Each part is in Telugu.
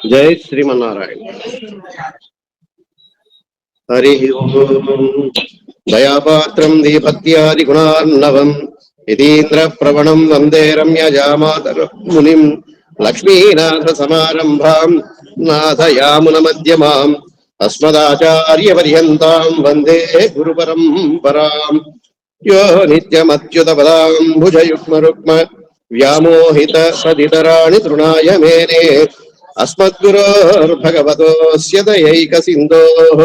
जय श्रीमन्नारायण। हरि ओम। दयापात्रं दीपत्यादि गुणार्णवम् यतीन्द्र प्रवणं वन्दे रम्यजामातर मुनिं लक्ष्मीनाथ समारम्भां नाथयामुनमध्यमाम् अस्मदाचार्यपर्यन्तां वन्दे गुरुपरम्पराम्। यो नित्यमच्युतपदाम्बुजयुग्मरुक्म व्यामोहित सदितराणि तृणाय मेने अस्मद्गुरोर्भगवतोऽस्य दयैकसिन्धोः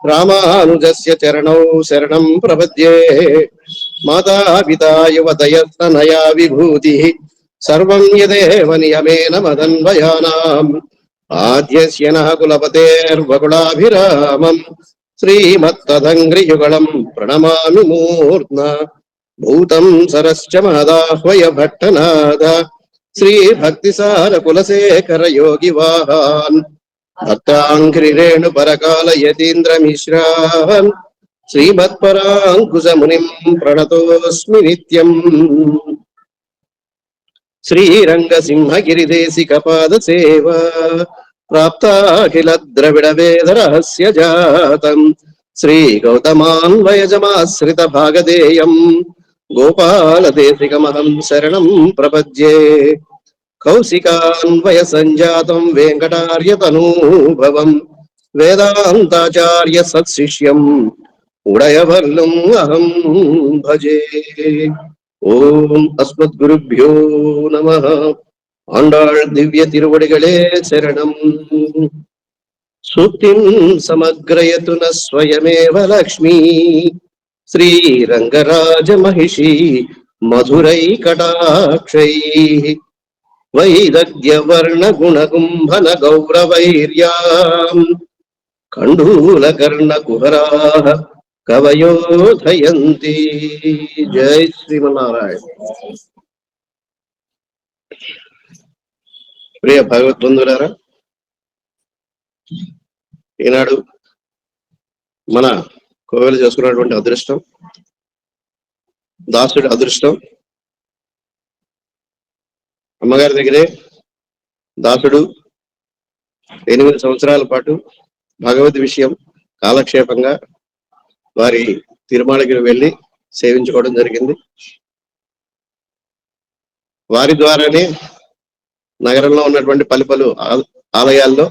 रामानुजस्य चरणौ शरणं प्रपद्ये। माता पिता युवतयस्तनया विभूतिः सर्वं यदेव नियमेन मदन्वयानाम्। आद्यस्य नः कुलपतेर्वकुलाभिरामम् श्रीमत्तदङ्घ्रियुगळं प्रणमामि मूर्ध्ना। भूतं सरश्च महदाह्वय भट्टनाद श्रीभक्तिसार कुलशेखर योगिवाहान् भक्ताङ्घ्रिरेणु परकाल यतीन्द्रमिश्रान् श्रीमत्पराङ्कुशमुनिं प्रणतोऽस्मि नित्यम्। श्रीरङ्गसिंहगिरिदेशिकपादसेवा प्राप्ताखिल द्रविड वेद रहस्य जातम् श्रीगौतमान्वयजमाश्रित भागधेयम् गोपाल देशिकमहं शरणं प्रपद्ये। कौशिकान्वय संजातं वेंकटार्य तनूभवम् वेदान्ताचार्य सत्शिष्यम् उडयवर्लुम् अहं भजे। ओम अस्मद्गुरुभ्यो नमः। आंडाळ दिव्य तिरुवडिगळे शरणम्। सूक्तिं समग्रयतु न स्वयमेव लक्ष्मी श्रीरंगराज महिषी मधुरैकटाक्षैः वैदग्ध्यवर्ण गुणकुम्भन गौरवैर्याम् कंडूलकर्णकुहराः कवयोधयन्ति। जय श्रीमन्नारायण। ప్రియ భగవద్బంధులారా, ఈనాడు మన కోవెల చేసుకున్నటువంటి అదృష్టం, దాసుడి అదృష్టం. అమ్మగారి దగ్గరే దాసుడు 8 సంవత్సరాల పాటు భగవద్ విషయం కాలక్షేపంగా వారి తిరుమలగిరి వెళ్ళి సేవించుకోవడం జరిగింది. వారి ద్వారానే నగరంలో ఉన్నటువంటి పలు ఆలయాల్లో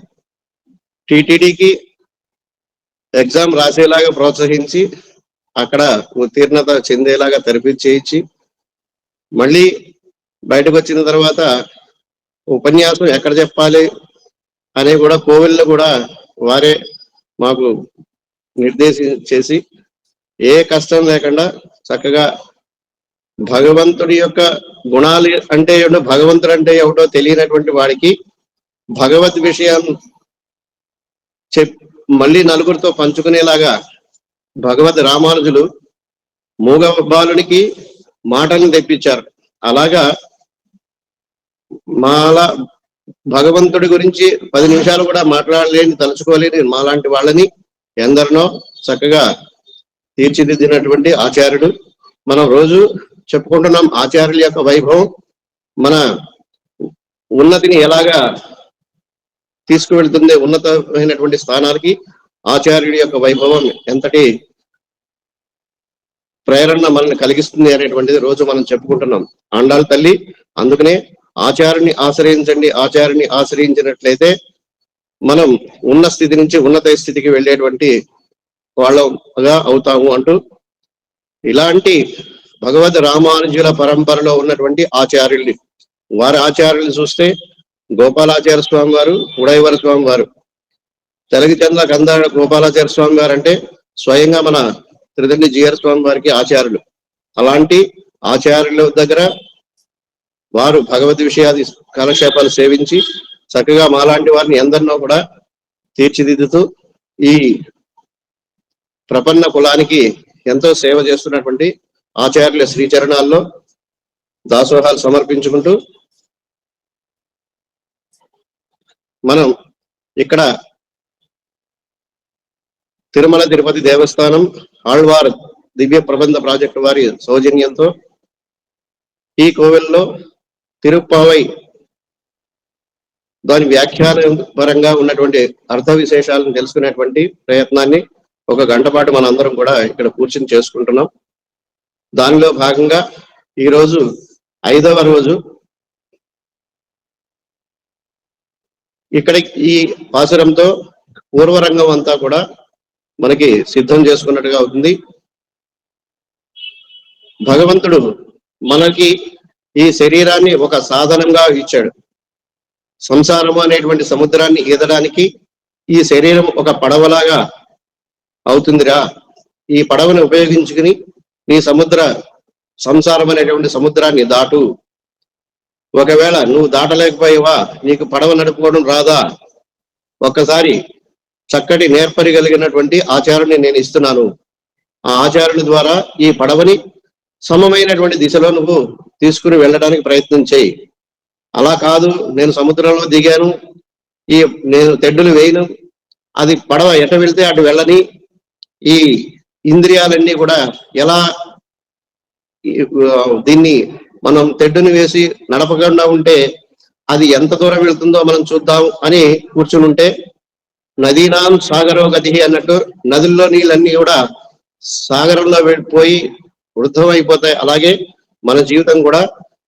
టిటిడికి ఎగ్జామ్ రాసేలాగా ప్రోత్సహించి అక్కడ ఉత్తీర్ణత చెందేలాగా తెరపించేయించి మళ్ళీ బయటకు వచ్చిన తర్వాత ఉపన్యాసం ఎక్కడ చెప్పాలి అనే కూడా కోవిల్లో కూడా వారే మాకు నిర్దేశం చేసి ఏ కష్టం లేకుండా చక్కగా భగవంతుడి యొక్క గుణాలు అంటే ఏమిటో, భగవంతుడు అంటే ఏమిటో తెలియనటువంటి వాడికి భగవద్ విషయం మళ్ళీ నలుగురితో పంచుకునేలాగా భగవద్ రామానుజులు మూగ బాలునికి మాటలను తెప్పించారు. అలాగా మాలా భగవంతుడి గురించి 10 నిమిషాలు కూడా మాట్లాడలేని, తలుచుకోలేని మాలాంటి వాళ్ళని ఎందరినో చక్కగా తీర్చిదిద్దినటువంటి ఆచార్యుడు. మనం రోజు చెప్పుకుంటున్నాం ఆచార్యుల యొక్క వైభవం, మన ఉన్నతిని ఎలాగా తీసుకువెళ్తుంది, ఉన్నతమైనటువంటి స్థానాలకి ఆచార్యుడి యొక్క వైభవం ఎంతటి ప్రేరణ మనల్ని కలిగిస్తుంది అనేటువంటిది రోజు మనం చెప్పుకుంటున్నాం. ఆండాళ్ళ తల్లి అందుకనే ఆచార్యుని ఆశ్రయించండి, ఆచార్యుని ఆశ్రయించినట్లయితే మనం ఉన్న స్థితి నుంచి ఉన్నత స్థితికి వెళ్ళేటువంటి వాళ్ళగా అవుతాము అంటూ, ఇలాంటి భగవద్ రామానుజుల పరంపరలో ఉన్నటువంటి ఆచార్యుల్ని, వారి ఆచార్యులు చూస్తే గోపాలాచార్య స్వామి వారు, ఉడయవర స్వామి వారు, తెలగిచంద్ర కందాడ గోపాలాచార్య స్వామి వారు అంటే స్వయంగా మన త్రిదండి జిఆర్ స్వామి వారికి ఆచార్యులు. అలాంటి ఆచార్యుల దగ్గర వారు భగవద్ విషయాది కాలక్షేపాలు సేవించి చక్కగా మాలాంటి వారిని ఎందరినో కూడా తీర్చిదిద్దుతూ ఈ ప్రపన్న కులానికి ఎంతో సేవ చేస్తున్నటువంటి ఆచార్యుల శ్రీచరణాల్లో దాసోహాలు సమర్పించుకుంటూ మనం ఇక్కడ తిరుమల తిరుపతి దేవస్థానం ఆళ్వార్ దివ్య ప్రబంధ ప్రాజెక్టు వారి సౌజన్యంతో ఈ కోవెల్లో తిరుప్పావై దాని వ్యాఖ్యాన పరంగా ఉన్నటువంటి అర్థ విశేషాలను తెలుసుకునేటువంటి ప్రయత్నాన్ని ఒక గంట పాటు మనందరం కూడా ఇక్కడ కూర్చుని చేసుకుంటున్నాం. దానిలో భాగంగా ఈరోజు 5వ రోజు. ఇక్కడ ఈ పాసురంతో పూర్వరంగం అంతా కూడా మనకి సిద్ధం చేసుకున్నట్టుగా అవుతుంది. భగవంతుడు మనకి ఈ శరీరాన్ని ఒక సాధనంగా ఇచ్చాడు. సంసారము అనేటువంటి సముద్రాన్ని ఈదడానికి ఈ శరీరం ఒక పడవలాగా అవుతుందిరా. ఈ పడవని ఉపయోగించుకుని నీ సంసారం అనేటువంటి సముద్రాన్ని దాటు. ఒకవేళ నువ్వు దాటలేకపోయావా, నీకు పడవ నడుపుకోవడం రాదా, ఒక్కసారి చక్కటి నేర్పరి కలిగినటువంటి ఆచారాన్ని నేను ఇస్తున్నాను. ఆ ఆచారుని ద్వారా ఈ పడవని సమమైనటువంటి దిశలో నువ్వు తీసుకుని వెళ్ళడానికి ప్రయత్నం చేయి. అలా కాదు, నేను సముద్రంలో దిగాను, నేను తెడ్డులు వేయను, అది పడవ ఎట వెళ్తే అటు వెళ్ళని, ఈ ఇంద్రియాలన్నీ కూడా ఎలా దీన్ని మనం తెడ్డుని వేసి నడపకుండా ఉంటే అది ఎంత దూరం వెళ్తుందో మనం చూద్దాం అని కూర్చుని ఉంటే, నదీనాం సాగరో గతి అన్నట్టు నదుల్లో నీళ్ళన్నీ కూడా సాగరంలో వెళ్ళిపోయి వృద్ధం అయిపోతాయి. అలాగే మన జీవితం కూడా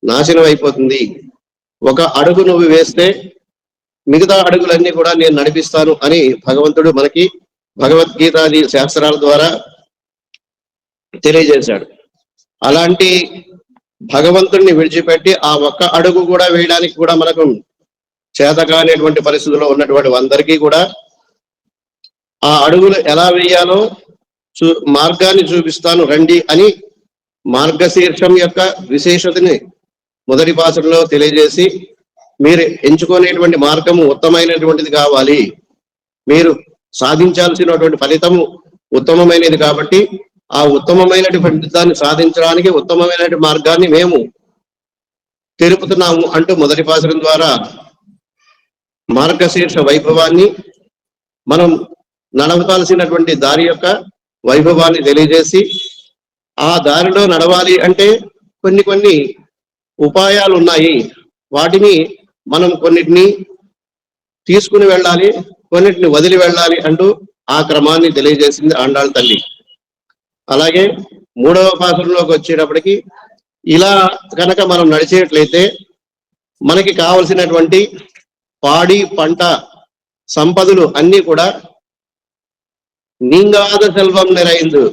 నాశనం అయిపోతుంది. ఒక అడుగు నువ్వు వేస్తే మిగతా అడుగులన్నీ కూడా నేను నడిపిస్తాను అని భగవంతుడు మనకి భగవద్గీతాది శాస్త్రాల ద్వారా తెలియజేశాడు. అలాంటి భగవంతుడిని విడిచిపెట్టి ఆ ఒక్క అడుగు కూడా వేయడానికి కూడా మనకు చేతకానేటువంటి పరిస్థితుల్లో ఉన్నటువంటి అందరికీ కూడా ఆ అడుగులు ఎలా వేయాలో మార్గాన్ని చూపిస్తాను రండి అని మార్గశీర్షం యొక్క విశేషతని మొదటి పాసురంలో తెలియజేసి, మీరు ఎంచుకునేటువంటి మార్గము ఉత్తమైనటువంటిది కావాలి, మీరు సాధించాల్సినటువంటి ఫలితము ఉత్తమమైనది కాబట్టి ఆ ఉత్తమమైనటువంటి దాన్ని సాధించడానికి ఉత్తమమైనటువంటి మార్గాన్ని మేము తెలుపుతున్నాము అంటూ మొదటి పాసురం ద్వారా మార్గశీర్ష వైభవాన్ని, మనం నడవలసినటువంటి దారి యొక్క వైభవాన్ని తెలియజేసి, ఆ దారిలో నడవాలి అంటే కొన్ని ఉపాయాలు ఉన్నాయి, వాటిని మనం కొన్నిటిని తీసుకుని వెళ్ళాలి, కొన్నిటిని వదిలి వెళ్ళాలి అంటూ ఆ క్రమాన్ని తెలియజేసింది ఆండాళ్ళ తల్లి. అలాగే 3వ పాసురంలోకి వచ్చేటప్పటికి ఇలా కనుక మనం నడిచేట్లయితే మనకి కావలసినటువంటి పాడి పంట సంపదలు అన్ని కూడా నీంగాద సెల్వం నిరైందు,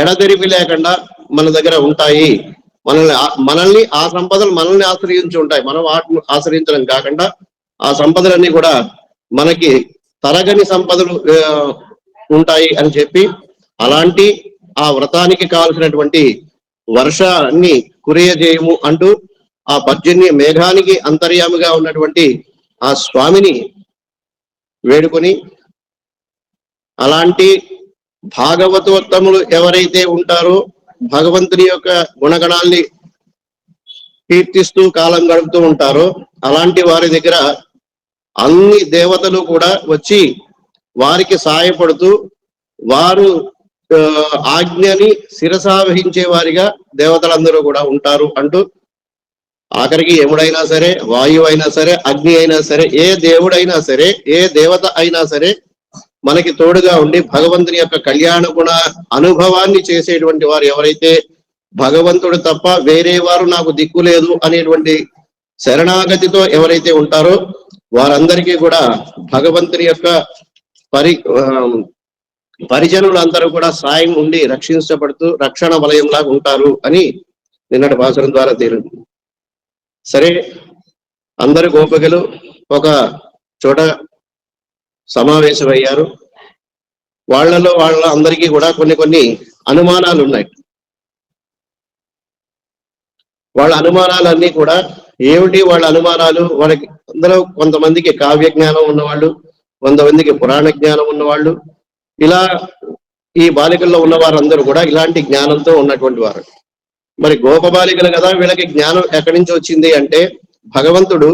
ఎడతెరిపి లేకుండా మన దగ్గర ఉంటాయి. మనల్ని ఆ సంపదలు మనల్ని ఆశ్రయించి ఉంటాయి. మనం వాటిని ఆశ్రయించడం కాకుండా ఆ సంపదలన్నీ కూడా మనకి తరగని సంపదలు ఉంటాయి అని చెప్పి, అలాంటి ఆ వ్రతానికి కావలసినటువంటి వర్షాన్ని కురియజేయము అంటూ ఆ పర్జన్య మేఘానికి అంతర్యామిగా ఉన్నటువంటి ఆ స్వామిని వేడుకొని, అలాంటి భాగవతోత్తములు ఎవరైతే ఉంటారో భగవంతుని యొక్క గుణగణాల్ని కీర్తిస్తూ కాలం గడుపుతూ ఉంటారో అలాంటి వారి దగ్గర అన్ని దేవతలు కూడా వచ్చి వారికి సహాయపడుతూ వారు ఆజ్ఞని శిరసావహించే వారిగా దేవతలందరూ కూడా ఉంటారు అంటూ, ఆఖరికి యముడైనా సరే, వాయువు అయినా సరే, అగ్ని అయినా సరే, ఏ దేవుడైనా సరే, ఏ దేవత అయినా సరే మనకి తోడుగా ఉండి భగవంతుని యొక్క కళ్యాణ గుణ అనుభవాన్ని చేసేటువంటి వారు ఎవరైతే భగవంతుడు తప్ప వేరే వారు నాకు దిక్కు లేదు అనేటువంటి శరణాగతితో ఎవరైతే ఉంటారో వారందరికీ కూడా భగవంతుని యొక్క పరిజనులందరూ కూడా సాయం ఉండి రక్షించబడుతూ రక్షణ వలయంలాగా ఉంటారు అని నిన్నటి పాసురం ద్వారా తేలింది. సరే, అందరు గోపికలు ఒక చోట సమావేశమయ్యారు. వాళ్ళ అందరికీ కూడా కొన్ని అనుమానాలు ఉన్నాయి. వాళ్ళ అనుమానాలన్నీ కూడా ఏమిటి? వాళ్ళ అనుమానాలు వాళ్ళకి అందులో కొంతమందికి కావ్య జ్ఞానం ఉన్నవాళ్ళు, కొంతమందికి పురాణ జ్ఞానం ఉన్నవాళ్ళు, ఇలా ఈ బాలికల్లో ఉన్న వారందరూ కూడా ఇలాంటి జ్ఞానంతో ఉన్నటువంటి వారు. మరి గోపబాలికలు కదా, వీళ్ళకి జ్ఞానం ఎక్కడి నుంచి వచ్చింది అంటే, భగవంతుడు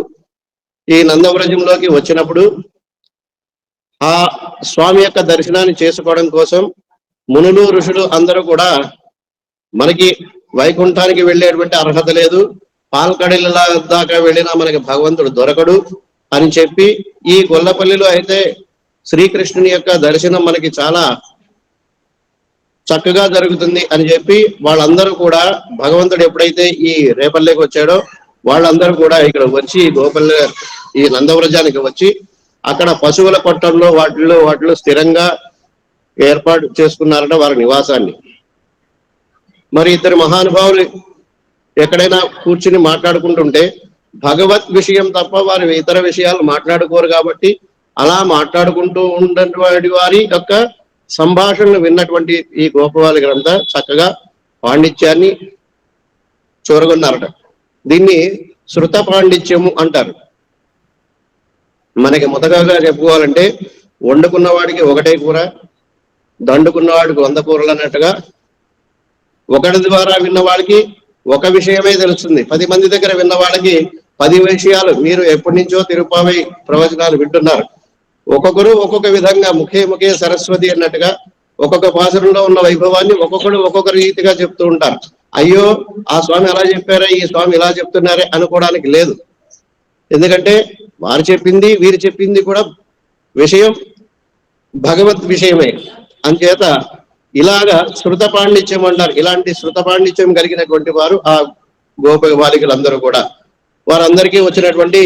ఈ నందవ్రజంలోకి వచ్చినప్పుడు ఆ స్వామి యొక్క దర్శనాన్ని చేసుకోవడం కోసం మునులు ఋషులు అందరూ కూడా మనకి వైకుంఠానికి వెళ్ళేటువంటి అర్హత లేదు, పాల్కడిల దాకా వెళ్ళినా మనకి భగవంతుడు దొరకడు, అని చెప్పి ఈ గొల్లపల్లిలో అయితే శ్రీకృష్ణుని యొక్క దర్శనం మనకి చాలా చక్కగా జరుగుతుంది అని చెప్పి వాళ్ళందరూ కూడా భగవంతుడు ఎప్పుడైతే ఈ రేపల్లెకి వచ్చాడో వాళ్ళందరూ కూడా ఇక్కడ వచ్చి గోపల్లె ఈ నందవ్రజానికి వచ్చి అక్కడ పశువుల కొట్టంలో వాటిలో స్థిరంగా ఏర్పాటు చేసుకున్నారట వారి నివాసాన్ని. మరి ఇద్దరు మహానుభావులు ఎక్కడైనా కూర్చుని మాట్లాడుకుంటుంటే భగవత్ విషయం తప్ప వారు ఇతర విషయాలు మాట్లాడుకోరు కాబట్టి అలా మాట్లాడుకుంటూ ఉన్నటువంటి వారి యొక్క సంభాషణలు విన్నటువంటి ఈ గోపవాళి గ్రంథ చక్కగా పాండిత్యాన్ని చూరగొన్నారట. దీన్ని శృత పాండిత్యము అంటారు. మనకి మొదటగా చెప్పుకోవాలంటే వండుకున్న వాడికి ఒకటే కూర, దండుకున్న వాడికి 100 కూరలు అన్నట్టుగా ఒకటి ద్వారా విన్న వాళ్ళకి ఒక విషయమే తెలుస్తుంది. 10 మంది దగ్గర విన్న వాళ్ళకి 10 విషయాలు. మీరు ఎప్పటి నుంచో తిరుపావై ప్రవచనాలు వింటున్నారు. ఒక్కొక్కరు ఒక్కొక్క విధంగా ముఖే సరస్వతి అన్నట్టుగా ఒక్కొక్క భాషలో ఉన్న వైభవాన్ని ఒక్కొక్కరు ఒక్కొక్క రీతిగా చెప్తూ ఉంటారు. అయ్యో ఆ స్వామి అలా చెప్పారా, ఈ స్వామి ఇలా చెప్తున్నారే అనుకోవడానికి లేదు. ఎందుకంటే వారు చెప్పింది వీరు చెప్పింది కూడా విషయం భగవత్ విషయమే. అంచేత ఇలాగా శృత పాండిత్యం అంటారు. ఇలాంటి శృత పాండిత్యం కలిగినటువంటి వారు ఆ గోప బాలికలందరూ కూడా వారందరికీ వచ్చినటువంటి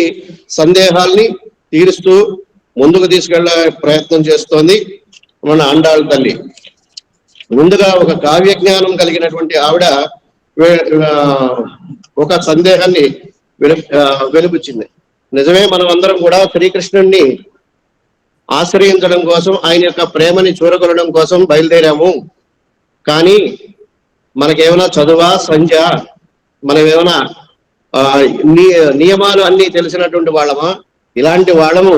సందేహాల్ని తీరుస్తూ ముందుకు తీసుకెళ్లే ప్రయత్నం చేస్తోంది మన ఆండాళ్ళ తల్లి. ముందుగా ఒక కావ్య జ్ఞానం కలిగినటువంటి ఆవిడ ఒక సందేహాన్ని వెలుపుచ్చింది. నిజమే, మనం అందరం కూడా శ్రీకృష్ణుణ్ణి ఆశ్రయించడం కోసం, ఆయన యొక్క ప్రేమని చూరగొనడం కోసం బయలుదేరాము. కానీ మనకేమైనా చదువా సంధ్య, మనమేమైనా నియమాలు అన్ని తెలిసినటువంటి వాళ్ళమా? ఇలాంటి వాళ్ళము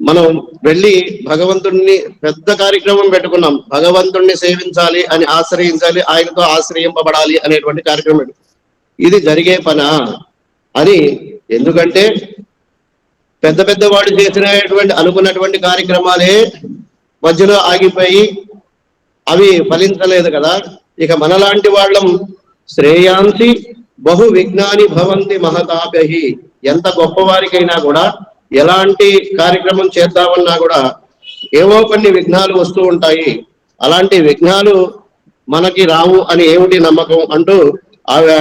మనం వెళ్ళి భగవంతుడిని పెద్ద కార్యక్రమం పెట్టుకున్నాం, భగవంతుడిని సేవించాలి అని ఆశ్రయించాలి, ఆయనతో ఆశ్రయింపబడాలి అనేటువంటి కార్యక్రమం. ఇది జరిగే పనా అని. ఎందుకంటే పెద్ద వాడు చేసినటువంటి అనుకున్నటువంటి కార్యక్రమాలే మధ్యలో ఆగిపోయి అవి ఫలించలేదు కదా. ఇక మనలాంటి వాళ్ళం శ్రేయాంసి బహు విజ్ఞాని భవంతి మహతాపహి. ఎంత గొప్పవారికైనా కూడా ఎలాంటి కార్యక్రమం చేద్దామన్నా కూడా ఏవో కొన్ని విఘ్నాలు వస్తూ ఉంటాయి. అలాంటి విఘ్నాలు మనకి రావు అని ఏమిటి నమ్మకం అంటూ ఆమె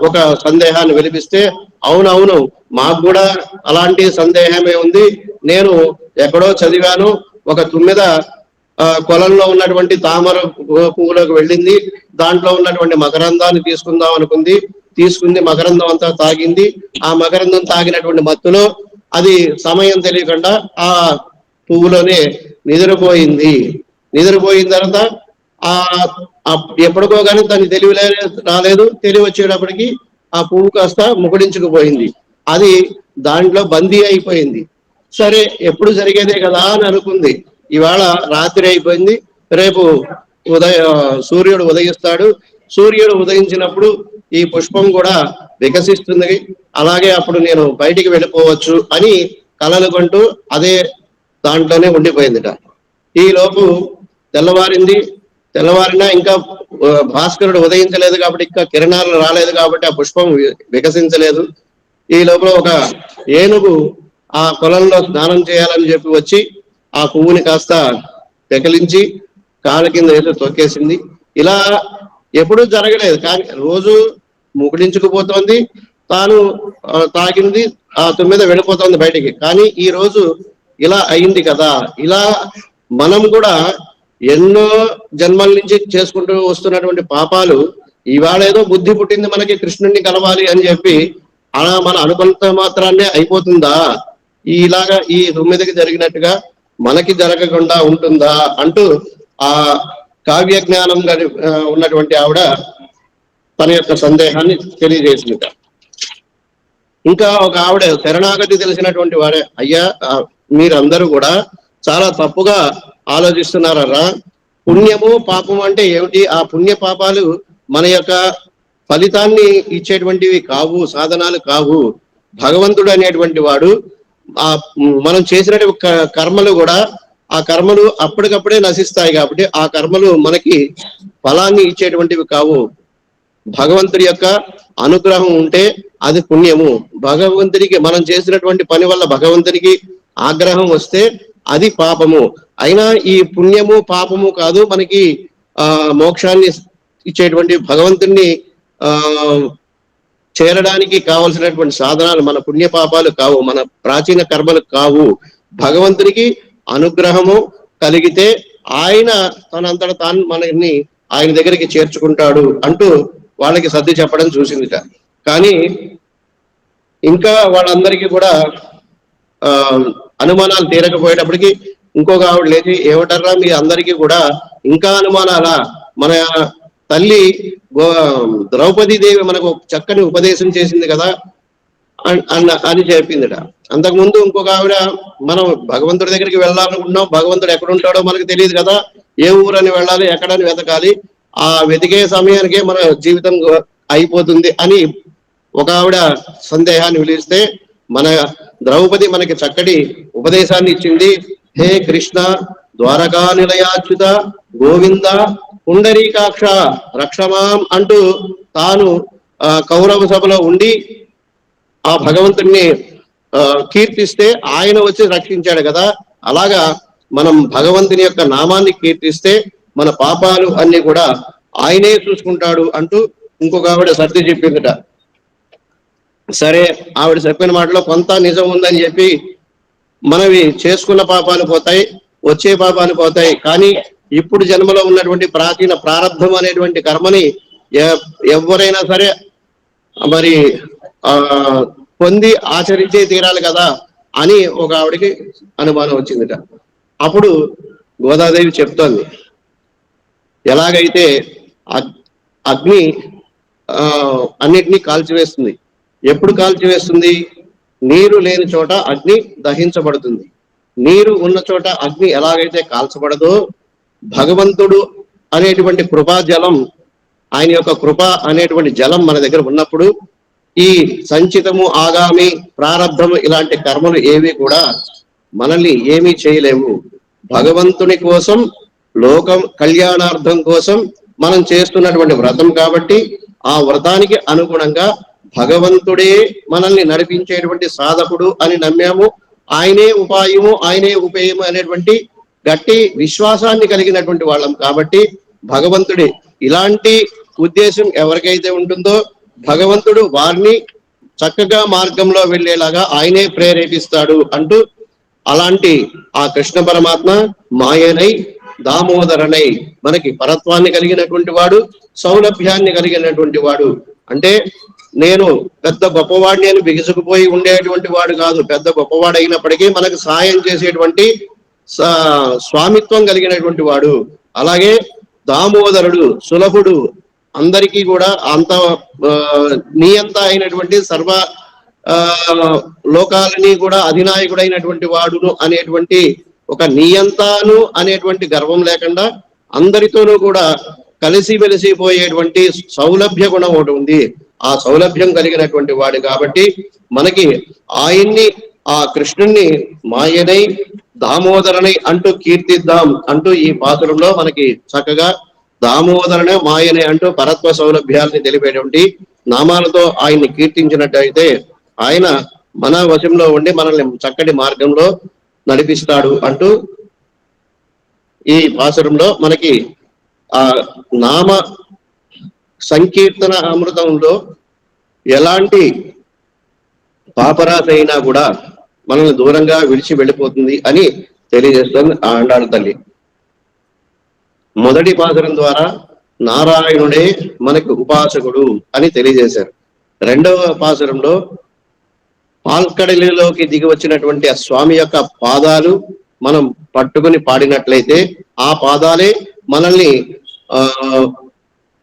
ఒక సందేహాన్ని వెలిపిస్తే, అవునవును మాకు కూడా అలాంటి సందేహమే ఉంది. నేను ఎక్కడో చదివాను, ఒక తుమ్మెద కొలంలో ఉన్నటువంటి తామర పువ్వులోకి వెళ్ళింది, దాంట్లో ఉన్నటువంటి మకరందాన్ని తీసుకుందాం అనుకుంది, తీసుకుంది, మకరందం అంతా తాగింది. ఆ మకరందం తాగినటువంటి మత్తులో అది సమయం తెలియకుండా ఆ పువ్వులోనే నిద్రపోయింది. నిద్రపోయిన తర్వాత ఎప్పటికో కానీ తను తెలివి రాలేదు. తెలివి వచ్చేటప్పటికి ఆ పువ్వు కాస్త ముకుడించుకుపోయింది. అది దాంట్లో బందీ అయిపోయింది. సరే ఎప్పుడు జరిగేదే కదా అని అనుకుంది. ఇవాళ రాత్రి అయిపోయింది, రేపు సూర్యుడు ఉదయిస్తాడు. సూర్యుడు ఉదయించినప్పుడు ఈ పుష్పం కూడా వికసిస్తుంది, అలాగే అప్పుడు నేను బయటికి వెళ్ళిపోవచ్చు అని కలలు కొంటూ అదే దాంట్లోనే ఉండిపోయిందిట. ఈ లోపు తెల్లవారింది. తెల్లవారినా ఇంకా భాస్కరుడు ఉదయించలేదు కాబట్టి, ఇంకా కిరణాలు రాలేదు కాబట్టి ఆ పుష్పం వికసించలేదు. ఈ లోపల ఒక ఏనుగు ఆ కొలంలో స్నానం చేయాలని చెప్పి వచ్చి ఆ పువ్వుని కాస్త పెకలించి కాళ్ళ కింద వేసి తొక్కేసింది. ఇలా ఎప్పుడూ జరగలేదు, కానీ రోజు ముకుడించుకుపోతోంది, తాను తాకింది, ఆ తుమ్మిద వెళ్ళిపోతుంది బయటికి. కానీ ఈ రోజు ఇలా అయింది కదా. ఇలా మనం కూడా ఎన్నో జన్మల నుంచి చేసుకుంటూ వస్తున్నటువంటి పాపాలు ఇవాళ ఏదో బుద్ధి పుట్టింది మనకి కృష్ణుడిని కలవాలి అని చెప్పి అలా మన అనుకున్నంత మాత్రాన్నే అయిపోతుందా? ఇలాగా ఈ 9కి జరిగినట్టుగా మనకి జరగకుండా ఉంటుందా అంటూ ఆ కావ్య జ్ఞానం ఉన్నటువంటి ఆవిడ తన యొక్క సందేహాన్ని తెలియజేసింది. ఇంకా ఒక ఆవిడ శరణాగతి తెలిసినటువంటి వారే, అయ్యా మీరందరూ కూడా చాలా తప్పుగా ఆలోచిస్తున్నారా. పుణ్యము పాపము అంటే ఏమిటి? ఆ పుణ్య పాపాలు మన యొక్క ఫలితాన్ని ఇచ్చేటువంటివి కావు, సాధనాలు కావు. భగవంతుడు అనేటువంటి వాడు మనం చేసినటువంటి కర్మలు కూడా ఆ కర్మలు అప్పటికప్పుడే నశిస్తాయి కాబట్టి ఆ కర్మలు మనకి ఫలాన్ని ఇచ్చేటువంటివి కావు. భగవంతుడి యొక్క అనుగ్రహం ఉంటే అది పుణ్యము. భగవంతుడికి మనం చేసినటువంటి పని వల్ల భగవంతుడికి ఆగ్రహం వస్తే అది పాపము. అయినా ఈ పుణ్యము పాపము కాదు, మనకి మోక్షాన్ని ఇచ్చేటువంటి భగవంతుణ్ణి చేరడానికి కావలసినటువంటి సాధనాలు మన పుణ్య పాపాలు కావు, మన ప్రాచీన కర్మలు కావు. భగవంతుడికి అనుగ్రహము కలిగితే ఆయన తనంతట తాను మనల్ని ఆయన దగ్గరికి చేర్చుకుంటాడు అంటూ వాళ్ళకి సర్ది చెప్పడం చూసిందిట. కానీ ఇంకా వాళ్ళందరికీ కూడా అనుమానాలు తీరకపోయేటప్పటికి ఇంకొక ఆవిడ లేచి, ఏమిటర్రా మీ అందరికీ కూడా ఇంకా అనుమానాలా? మన తల్లి ద్రౌపదీదేవి మనకు చక్కని ఉపదేశం చేసింది కదా అని చెప్పిందిట. అంతకుముందు ఇంకొక ఆవిడ, మనం భగవంతుడి దగ్గరికి వెళ్ళాలనుకుంటున్నాం, భగవంతుడు ఎక్కడ ఉంటాడో మనకు తెలియదు కదా, ఏ ఊరని వెళ్ళాలి, ఎక్కడని వెతకాలి, ఆ వెతికే సమయానికే మన జీవితం అయిపోతుంది అని ఒక ఆవిడ సందేహాన్ని విలిస్తే మన ద్రౌపది మనకి చక్కటి ఉపదేశాన్ని ఇచ్చింది. హే కృష్ణ ద్వారకా నిలయాచ్యుత గోవింద పుండరీకాక్ష రక్షమాం అంటూ తాను కౌరవ సభలో ఉండి ఆ భగవంతుణ్ణి కీర్తిస్తే ఆయన వచ్చి రక్షించాడు కదా, అలాగా మనం భగవంతుని యొక్క నామాన్ని కీర్తిస్తే మన పాపాలు అన్ని కూడా ఆయనే చూసుకుంటాడు అంటూ ఇంకొక ఆవిడ సర్ది చెప్పిందట. సరే, ఆవిడ చెప్పిన మాటలో కొంత నిజం ఉందని చెప్పి మనవి చేసుకున్న పాపాలు పోతాయి, వచ్చే పాపాలు పోతాయి. కానీ ఇప్పుడు జన్మలో ఉన్నటువంటి ప్రాచీన ప్రారంధం అనేటువంటి కర్మని ఎవరైనా సరే మరి పొంది ఆచరించే తీరాలి కదా అని ఒక ఆవిడకి అనుమానం వచ్చిందిట. అప్పుడు గోదాదేవి చెప్తోంది, ఎలాగైతే అగ్ని అన్నిటినీ కాల్చివేస్తుంది. ఎప్పుడు కాల్చివేస్తుంది? నీరు లేని చోట అగ్ని దహించబడుతుంది. నీరు ఉన్న చోట అగ్ని ఎలాగైతే కాల్చబడదో, భగవంతుడు అనేటువంటి కృపా జలం, ఆయన యొక్క కృప అనేటువంటి జలం మన దగ్గర ఉన్నప్పుడు ఈ సంచితము ఆగామి ప్రారంధము ఇలాంటి కర్మలు ఏవి కూడా మనల్ని ఏమీ చేయలేవు. భగవంతుని కోసం, లోకం కళ్యాణార్థం కోసం మనం చేస్తున్నటువంటి వ్రతం కాబట్టి ఆ వ్రతానికి అనుగుణంగా భగవంతుడే మనల్ని నడిపించేటువంటి సాధకుడు అని నమ్మాము. ఆయనే ఉపాయము, ఆయనే ఉపేయము అనేటువంటి గట్టి విశ్వాసాన్ని కలిగినటువంటి వాళ్ళం కాబట్టి భగవంతుడి ఇలాంటి ఉద్దేశం ఎవరికైతే ఉంటుందో భగవంతుడు వారిని చక్కగా మార్గంలో వెళ్ళేలాగా ఆయనే ప్రేరేపిస్తాడు అంటూ, అలాంటి ఆ కృష్ణ పరమాత్మ మాయనై దామోదరనై మనకి పరత్వాన్ని కలిగినటువంటి వాడు, సౌలభ్యాన్ని కలిగినటువంటి వాడు. అంటే నేను పెద్ద గొప్పవాడిని అని బిగుసుకుపోయి ఉండేటువంటి వాడు కాదు, పెద్ద గొప్పవాడు అయినప్పటికీ మనకు సాయం చేసేటువంటి స్వామిత్వం కలిగినటువంటి వాడు. అలాగే దామోదరుడు, సులభుడు, అందరికీ కూడా అంత నియంత అయినటువంటి సర్వ లోకాలని కూడా అధినాయకుడైనటువంటి వాడును అనేటువంటి ఒక నియంతాను అనేటువంటి గర్వం లేకుండా అందరితోనూ కూడా కలిసి వెలిసిపోయేటువంటి సౌలభ్య గుణం ఒకటి ఉంది. ఆ సౌలభ్యం కలిగినటువంటి వాడు కాబట్టి మనకి ఆయన్ని, ఆ కృష్ణుణ్ణి మాయనై దామోదరనై అంటూ కీర్తిద్దాం అంటూ ఈ పాత్రలో మనకి చక్కగా దామోదరనే మాయనే అంటూ పరత్వ సౌలభ్యాలని తెలిపేటువంటి నామాలతో ఆయన్ని కీర్తించినట్టయితే ఆయన మన వశంలో ఉండి మనల్ని చక్కటి మార్గంలో నడిపిస్తాడు అంటూ ఈ పాసురంలో మనకి ఆ నామ సంకీర్తన అమృతంలో ఎలాంటి పాపరాశి అయినా కూడా మనల్ని దూరంగా విడిచి వెళ్ళిపోతుంది అని తెలియజేస్తుంది ఆ ఆండాళ్ళ తల్లి. మొదటి పాసురం ద్వారా నారాయణుడే మనకు ఉపాసకుడు అని తెలియజేశారు. రెండవ పాసురంలో పాల్కడలిలోకి దిగి వచ్చినటువంటి ఆ స్వామి యొక్క పాదాలు మనం పట్టుకుని పాడినట్లయితే ఆ పాదాలే మనల్ని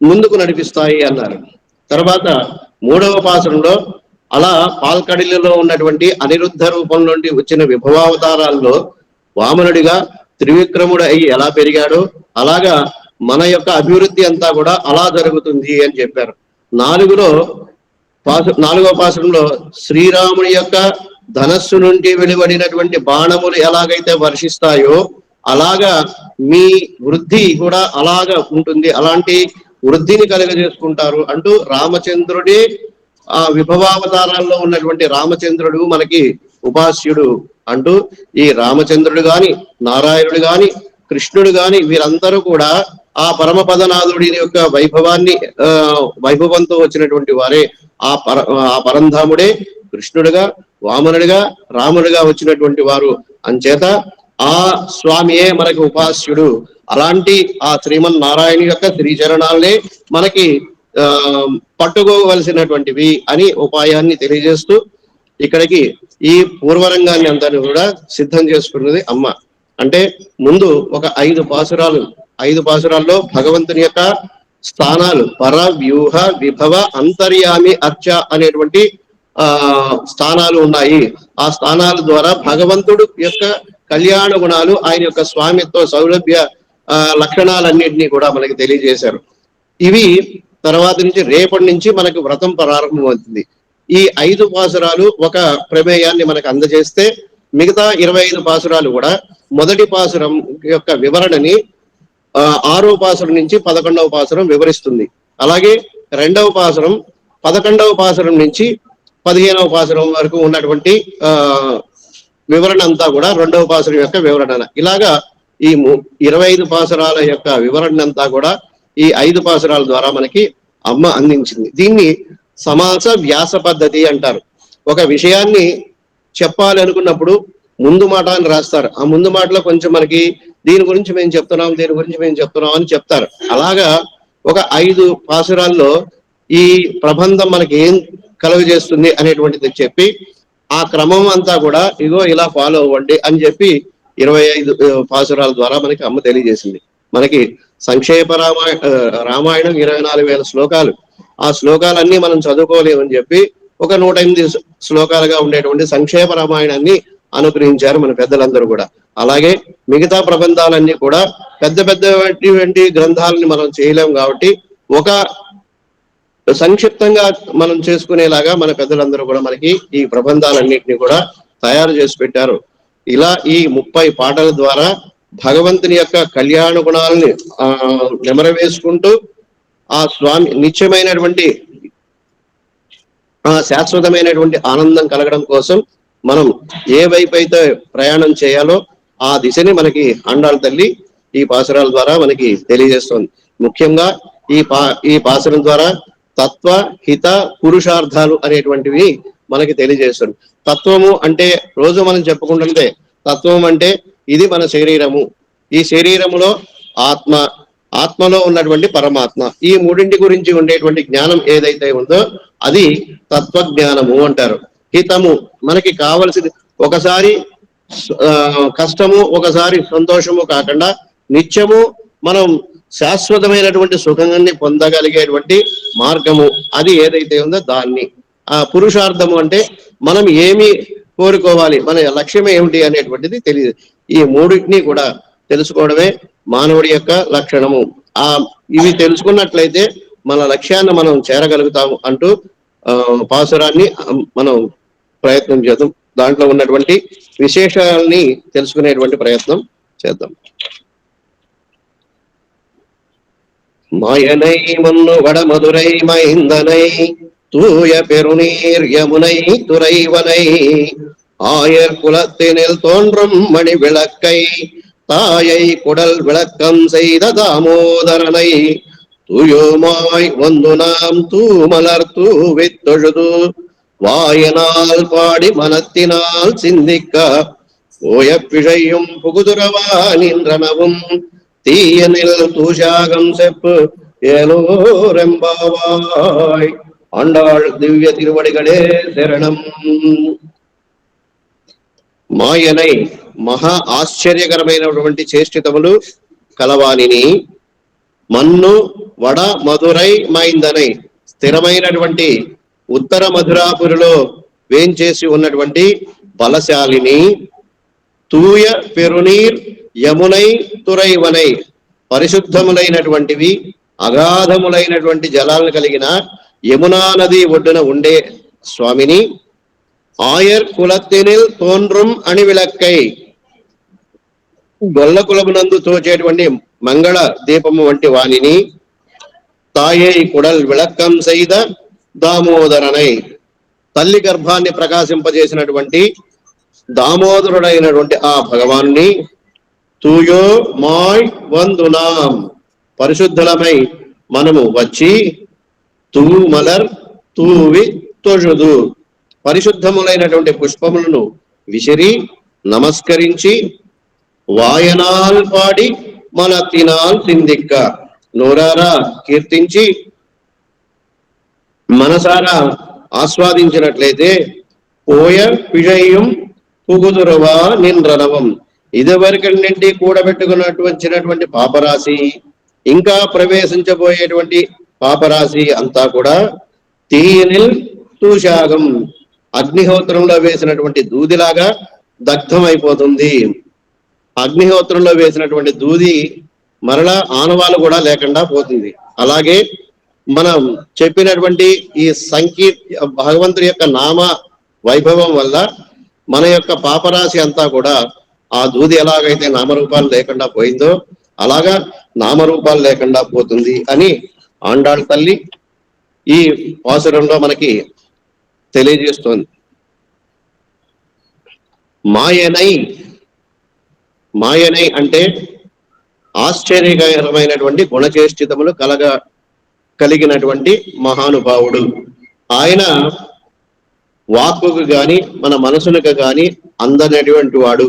ముందుకు నడిపిస్తాయి అన్నారు. తర్వాత మూడవ పాసురంలో అలా పాల్కడిలో ఉన్నటువంటి అనిరుద్ధ రూపం నుండి వచ్చిన విభవావతారాల్లో వామనుడిగా త్రివిక్రముడు అయ్యి ఎలా పెరిగాడో అలాగా మన యొక్క అభివృద్ధి అంతా కూడా అలా జరుగుతుంది అని చెప్పారు. నాలుగవ పాసురంలో శ్రీరాముని యొక్క ధనస్సు నుండి వెలువడినటువంటి బాణములు ఎలాగైతే వర్షిస్తాయో అలాగా మీ వృద్ధి కూడా అలాగా ఉంటుంది. అలాంటి వృద్ధిని కలుగజేసుకుంటారు అంటూ రామచంద్రుడే ఆ విభవావతారాల్లో ఉన్నటువంటి రామచంద్రుడు మనకి ఉపాస్యుడు అంటూ ఈ రామచంద్రుడు గాని నారాయణుడు గాని కృష్ణుడు గాని వీరందరూ కూడా ఆ పరమపదనాథుడి యొక్క వైభవాన్ని వైభవంతో వచ్చినటువంటి వారే. ఆ పరంధాముడే కృష్ణుడిగా వామనుడిగా రాముడిగా వచ్చినటువంటి వారు. అంచేత ఆ స్వామియే మనకి ఉపాస్యుడు. అలాంటి ఆ శ్రీమన్నారాయణ యొక్క శ్రీచరణాలనే మనకి పట్టుకోవలసినటువంటివి అని ఉపాయాన్ని తెలియజేస్తూ ఇక్కడికి ఈ పూర్వరంగాన్ని అందరినీ కూడా సిద్ధం చేసుకున్నది అమ్మ. అంటే ముందు ఒక 5 పాసురాలు, 5 పాసురాల్లో భగవంతుని యొక్క స్థానాలు పర వ్యూహ విభవ అంతర్యామి అర్చ అనేటువంటి స్థానాలు ఉన్నాయి. ఆ స్థానాల ద్వారా భగవంతుడు యొక్క కళ్యాణ గుణాలు, ఆయన యొక్క స్వామిత్వ సౌలభ్య లక్షణాలన్నింటినీ కూడా మనకి తెలియజేశారు. ఇవి తర్వాత నుంచి రేపటి నుంచి మనకు వ్రతం ప్రారంభమవుతుంది. ఈ 5 పాసురాలు ఒక ప్రమేయాన్ని మనకు అందజేస్తే మిగతా 25 పాసురాలు కూడా మొదటి పాసురం యొక్క వివరణని 6వ పాసురం నుంచి 11వ పాసురం వివరిస్తుంది. అలాగే 2వ పాసురం 11వ పాసురం నుంచి 15వ పాసురం వరకు ఉన్నటువంటి వివరణ అంతా కూడా 2వ పాసురం యొక్క వివరణ. ఇలాగా ఈ 25 పాసురాల యొక్క వివరణ అంతా కూడా ఈ 5 పాసురాల ద్వారా మనకి అమ్మ అందించింది. దీన్ని సమాస వ్యాస పద్ధతి అంటారు. ఒక విషయాన్ని చెప్పాలి అనుకున్నప్పుడు ముందు మాట అని రాస్తారు. ఆ ముందు మాటలో కొంచెం మనకి దీని గురించి మేము చెప్తున్నాం, దీని గురించి మేము చెప్తున్నాం అని చెప్తారు. అలాగా ఒక 5 పాసురాల్లో ఈ ప్రబంధం మనకి ఏం కలుగజేస్తుంది అనేటువంటిది చెప్పి ఆ క్రమం అంతా కూడా ఇగో ఇలా ఫాలో అవ్వండి అని చెప్పి 25 పాసురాల ద్వారా మనకి అమ్మ తెలియజేసింది. మనకి సంక్షేప రామాయణం 24,000 శ్లోకాలు. ఆ శ్లోకాలన్నీ మనం చదువుకోలేమని చెప్పి ఒక 108 శ్లోకాలుగా ఉండేటువంటి సంక్షేప రామాయణాన్ని అనుగ్రహించారు మన పెద్దలందరూ కూడా. అలాగే మిగతా ప్రబంధాలన్నీ కూడా పెద్ద పెద్దటువంటి గ్రంథాలని మనం చేయలేము కాబట్టి ఒక సంక్షిప్తంగా మనం చేసుకునేలాగా మన పెద్దలందరూ కూడా మనకి ఈ ప్రబంధాలన్నింటినీ కూడా తయారు చేసి పెట్టారు. ఇలా ఈ 30 పాటల ద్వారా భగవంతుని యొక్క కళ్యాణ గుణాలని నెమరవేసుకుంటూ ఆ స్వామి నిత్యమైనటువంటి శాశ్వతమైనటువంటి ఆనందం కలగడం కోసం మనం ఏ వైపు అయితే ప్రయాణం చేయాలో ఆ దిశని మనకి ఆండాళ్ళ తల్లి ఈ పాసురాల ద్వారా మనకి తెలియజేస్తుంది. ముఖ్యంగా ఈ పాసురం ద్వారా తత్వ హిత పురుషార్థాలు అనేటువంటివి మనకి తెలియజేస్తుంది. తత్వము అంటే రోజు మనం చెప్పుకుంటుంటే తత్వం అంటే ఇది మన శరీరము, ఈ శరీరములో ఆత్మ, ఆత్మలో ఉన్నటువంటి పరమాత్మ, ఈ మూడింటి గురించి ఉండేటువంటి జ్ఞానం ఏదైతే ఉందో అది తత్వజ్ఞానము అంటారు. హితము మనకి కావలసింది, ఒకసారి కష్టము ఒకసారి సంతోషము కాకుండా నిత్యము మనం శాశ్వతమైనటువంటి సుఖాన్ని పొందగలిగేటువంటి మార్గము అది ఏదైతే ఉందో దాన్ని. ఆ పురుషార్థము అంటే మనం ఏమి కోరుకోవాలి, మన లక్ష్యం ఏమిటి అనేటువంటిది తెలియదు. ఈ మూడింటిని కూడా తెలుసుకోవడమే మానవుడి యొక్క లక్షణము. ఇవి తెలుసుకున్నట్లయితే మన లక్ష్యాన్ని మనం చేరగలుగుతాము అంటూ పాసురాన్ని మనం ప్రయత్నం చేద్దాం. దాంట్లో ఉన్నటువంటి విశేషాలని తెలుసుకునేటువంటి ప్రయత్నం చేద్దాం. மாயனை மண்ணு வடமதுரை மைந்தனை தூய பெருநீர் யமுனை துறைவனை ஆயர் குலத்தினில் தோன்றும் மணி விளக்கை தாயை குடல் விளக்கம் செய்த தாமோதரனை தூயோமாய் வந்து நாம் தூமலர் தூவித் தொழுது வாயினால் பாடி மனத்தினால் சிந்திக்க ஓய பிழையும் புகுதுரவா நின்றனவும் தீயனில் தூஷாகம் செப்பு ஏலோரெம்பாவாய். ஆண்டாள் திவ்ய திருவடிகளே சரணம். మాయనై మహా ఆశ్చర్యకరమైనటువంటి చేష్టితములు కలవానిని, మన్ను వడ మధురై మైందనై స్థిరమైనటువంటి ఉత్తర మధురాపురిలో వేంచేసి ఉన్నటువంటి బలశాలిని, తూయ పెరునీర్ యమునై తురైవనై పరిశుద్ధములైనటువంటివి అగాధములైనటువంటి జలాలను కలిగిన యమునా నది ఒడ్డున ఉండే స్వామిని, ఆయర్ కులత్తినిల్ తోన్றுం అణివిళక్కై గొల్ల కులమునందు తోచేటువంటి మంగళ దీపము వంటి వాణిని, తాయై కుడల్ విళక్కం సైద దామోదరనై, తల్లి గర్భాన్ని ప్రకాశింపజేసినటువంటి దామోదరుడైనటువంటి ఆ భగవాన్ని తూయో మాయ్ వందునాం, పరిశుద్ధులమై మనము వచ్చి తూమలర్ తూవి తొഴുదు, పరిశుద్ధములైనటువంటి పుష్పములను విసిరి నమస్కరించి వాయనాల్ పాడి మలతినాల్ సిందిక్క, నోరారా కీర్తించి మనసారా ఆస్వాదించినట్లయితే పోయ పిഴയും పుగుదురవా నిన్రణవం, ఇదివరకటి కూడబెట్టుకున్నటువంటి పాపరాశి ఇంకా ప్రవేశించబోయేటువంటి పాపరాశి అంతా కూడా తీయనిల్ తూషాగం, అగ్నిహోత్రంలో వేసినటువంటి దూదిలాగా దగ్ధమైపోతుంది. అగ్నిహోత్రంలో వేసినటువంటి దూది మరలా ఆనవాలు కూడా లేకుండా పోతుంది. అలాగే మనం చెప్పినటువంటి ఈ భగవంతుడి యొక్క నామ వైభవం వల్ల మన యొక్క పాపరాశి అంతా కూడా ఆ దూది ఎలాగైతే నామరూపాలు లేకుండా పోయిందో అలాగా నామరూపాలు లేకుండా పోతుంది అని ఆండాళ్ తల్లి ఈ పాసురంలో మనకి తెలియజేస్తోంది. మాయనై అంటే ఆశ్చర్యకరమైనటువంటి గుణచేష్టితములు కలిగినటువంటి మహానుభావుడు. ఆయన వాక్కుకు గాని మన మనసులకు గాని అందనటువంటి వాడు.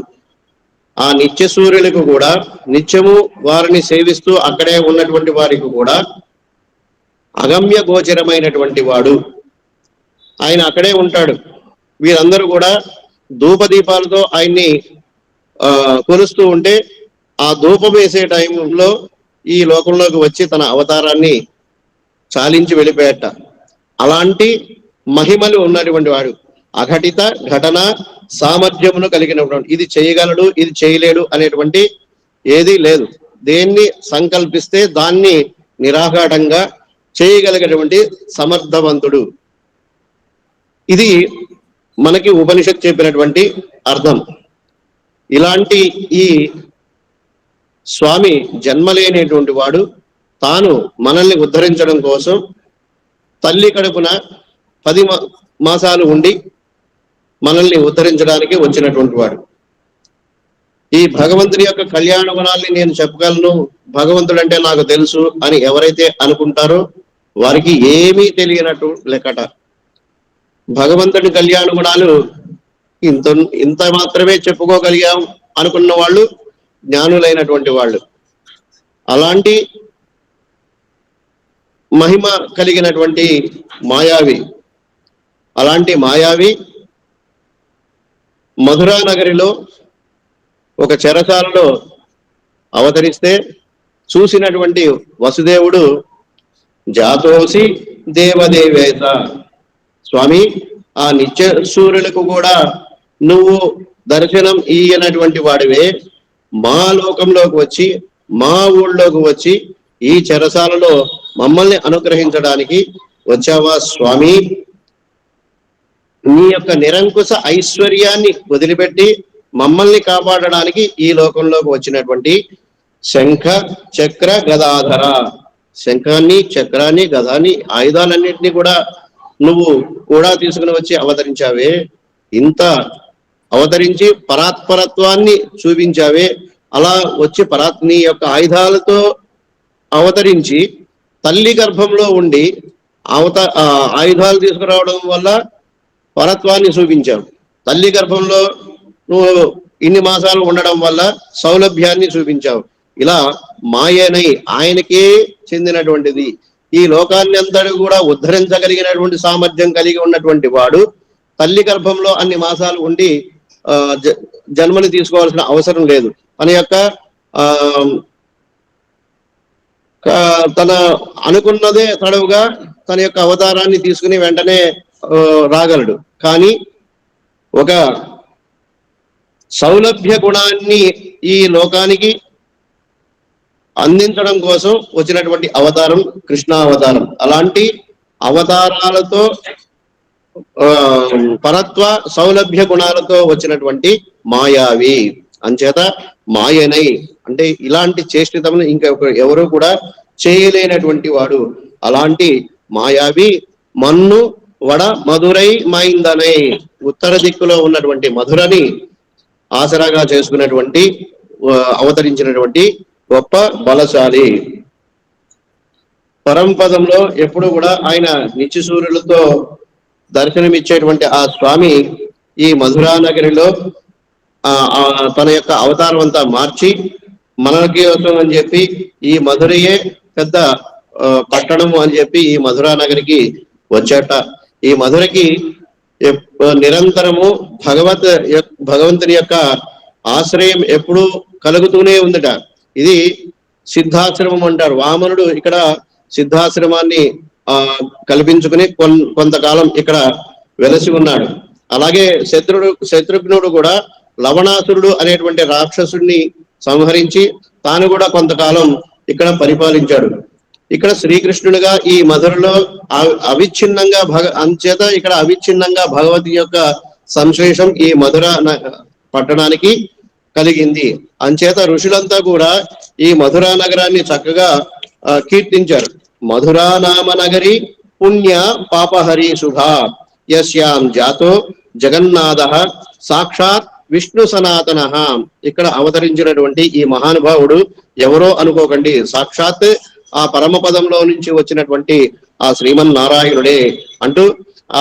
ఆ నిత్య సూర్యులకు కూడా నిత్యము వారిని సేవిస్తూ అక్కడే ఉన్నటువంటి వారికి కూడా అగమ్య గోచరమైనటువంటి వాడు. ఆయన అక్కడే ఉంటాడు. వీరందరూ కూడా ధూపదీపాలతో ఆయన్ని కొలుస్తూ ఉంటే ఆ ధూపం వేసే టైంలో ఈ లోకంలోకి వచ్చి తన అవతారాన్ని చాలించి వెళ్ళిపోయేట. అలాంటి మహిమలు ఉన్నటువంటి వాడు, అఘటిత ఘటన సామర్థ్యమును కలిగినటువంటి, ఇది చేయగలడు ఇది చేయలేడు అనేటువంటి ఏదీ లేదు. దేన్ని సంకల్పిస్తే దాన్ని నిరాఘాటంగా చేయగలిగినటువంటి సమర్థవంతుడు. ఇది మనకి ఉపనిషత్ చెప్పినటువంటి అర్థం. ఇలాంటి ఈ స్వామి జన్మలేనటువంటి వాడు తాను మనల్ని ఉద్ధరించడం కోసం తల్లి కడుపున 10 మాసాలు ఉండి మనల్ని ఉద్ధరించడానికి వచ్చినటువంటి వాడు. ఈ భగవంతుడి యొక్క కళ్యాణ గుణాల్ని నేను చెప్పగలను, భగవంతుడు అంటే నాకు తెలుసు అని ఎవరైతే అనుకుంటారో వారికి ఏమీ తెలియనట్టు లెక్కట. భగవంతుడి కళ్యాణ గుణాలు ఇంత మాత్రమే చెప్పుకోగలిగాం అనుకున్న వాళ్ళు జ్ఞానులైనటువంటి వాళ్ళు. అలాంటి మహిమ కలిగినటువంటి మాయావి, అలాంటి మాయావి మధురా నగరిలో ఒక చెరసాలలో అవతరిస్తే చూసినటువంటి వసుదేవుడు జాతోసి దేవదేవేత, స్వామి ఆ నిత్య సూర్యులకు కూడా నువ్వు దర్శనం ఇయ్యనటువంటి వాడివే, మా లోకంలోకి వచ్చి మా ఊళ్ళోకి వచ్చి ఈ చెరసాలలో మమ్మల్ని అనుగ్రహించడానికి వచ్చావా స్వామి? నీ యొక్క నిరంకుశ ఐశ్వర్యాన్ని వదిలిపెట్టి మమ్మల్ని కాపాడడానికి ఈ లోకంలోకి వచ్చినటువంటి శంఖ చక్ర గదాధర, శంఖాన్ని చక్రాన్ని గదాన్ని ఆయుధాలన్నింటినీ కూడా నువ్వు కూడా తీసుకుని వచ్చి అవతరించావే, ఇంత అవతరించి పరాత్పరత్వాన్ని చూపించావే, అలా వచ్చి నీ యొక్క ఆయుధాలతో అవతరించి తల్లి గర్భంలో ఉండి ఆయుధాలు తీసుకురావడం వల్ల పరత్వాన్ని చూపించావు, తల్లి గర్భంలో నువ్వు ఇన్ని మాసాలు ఉండడం వల్ల సౌలభ్యాన్ని చూపించావు. ఇలా మాయనై ఆయనకే చెందినటువంటిది, ఈ లోకాన్ని అంతటి కూడా ఉద్ధరించగలిగినటువంటి సామర్థ్యం కలిగి ఉన్నటువంటి వాడు తల్లి గర్భంలో అన్ని మాసాలు ఉండి జన్మని తీసుకోవాల్సిన అవసరం లేదు. తన యొక్క తన అనుకున్నదే తడవుగా తన యొక్క అవతారాన్ని తీసుకుని వెంటనే రాగలడు. కానీ ఒక సౌలభ్య గుణాన్ని ఈ లోకానికి అందించడం కోసం వచ్చినటువంటి అవతారం కృష్ణావతారం. అలాంటి అవతారాలతో పరత్వ సౌలభ్య గుణాలతో వచ్చినటువంటి మాయావి. అంచేత మాయనై అంటే ఇలాంటి చేష్టితమును ఇంకా ఎవరు కూడా చేయలేనటువంటి వాడు. అలాంటి మాయావి మన్ను వడ మధురై మైందనై, ఉత్తర దిక్కులో ఉన్నటువంటి మధురని ఆసరాగా చేసుకున్నటువంటి అవతరించినటువంటి గొప్ప బలశాలి. పరంపదంలో ఎప్పుడు కూడా ఆయన నిత్య సూర్యులతో దర్శనమిచ్చేటువంటి ఆ స్వామి ఈ మధురా నగరిలో తన యొక్క అవతారం అంతా మార్చి మనకి కోసం అని చెప్పి ఈ మధురయే పెద్ద పట్టణము అని చెప్పి ఈ మధురా నగరికి వచ్చాట. ఈ మధురకి నిరంతరము భగవంతుని యొక్క ఆశ్రయం ఎప్పుడూ కలుగుతూనే ఉందట. ఇది సిద్ధాశ్రమం అంటారు. వామనుడు ఇక్కడ సిద్ధాశ్రమాన్ని కల్పించుకుని కొంతకాలం ఇక్కడ వెలసి ఉన్నాడు. అలాగే శత్రుఘ్నుడు కూడా లవణాసురుడు అనేటువంటి రాక్షసుడిని సంహరించి తాను కూడా కొంతకాలం ఇక్కడ పరిపాలించాడు. ఇక్కడ శ్రీకృష్ణుడిగా ఈ మధురలో అవిచ్ఛిన్నంగా అంచేత ఇక్కడ అవిచ్ఛిన్నంగా భగవతి యొక్క సంశ్లేషం ఈ మధుర పట్టణానికి కలిగింది. అంచేత ఋషులంతా కూడా ఈ మధురా నగరాన్ని చక్కగా కీర్తించారు. మధురా నామ నగరి పుణ్య పాపహరి శుభ యస్యాం జాతో జగన్నాథ సాక్షాత్ విష్ణు సనాతన. ఇక్కడ అవతరించినటువంటి ఈ మహానుభావుడు ఎవరో అనుకోకండి, సాక్షాత్ ఆ పరమపదంలో నుంచి వచ్చినటువంటి ఆ శ్రీమన్నారాయణుడే అంటూ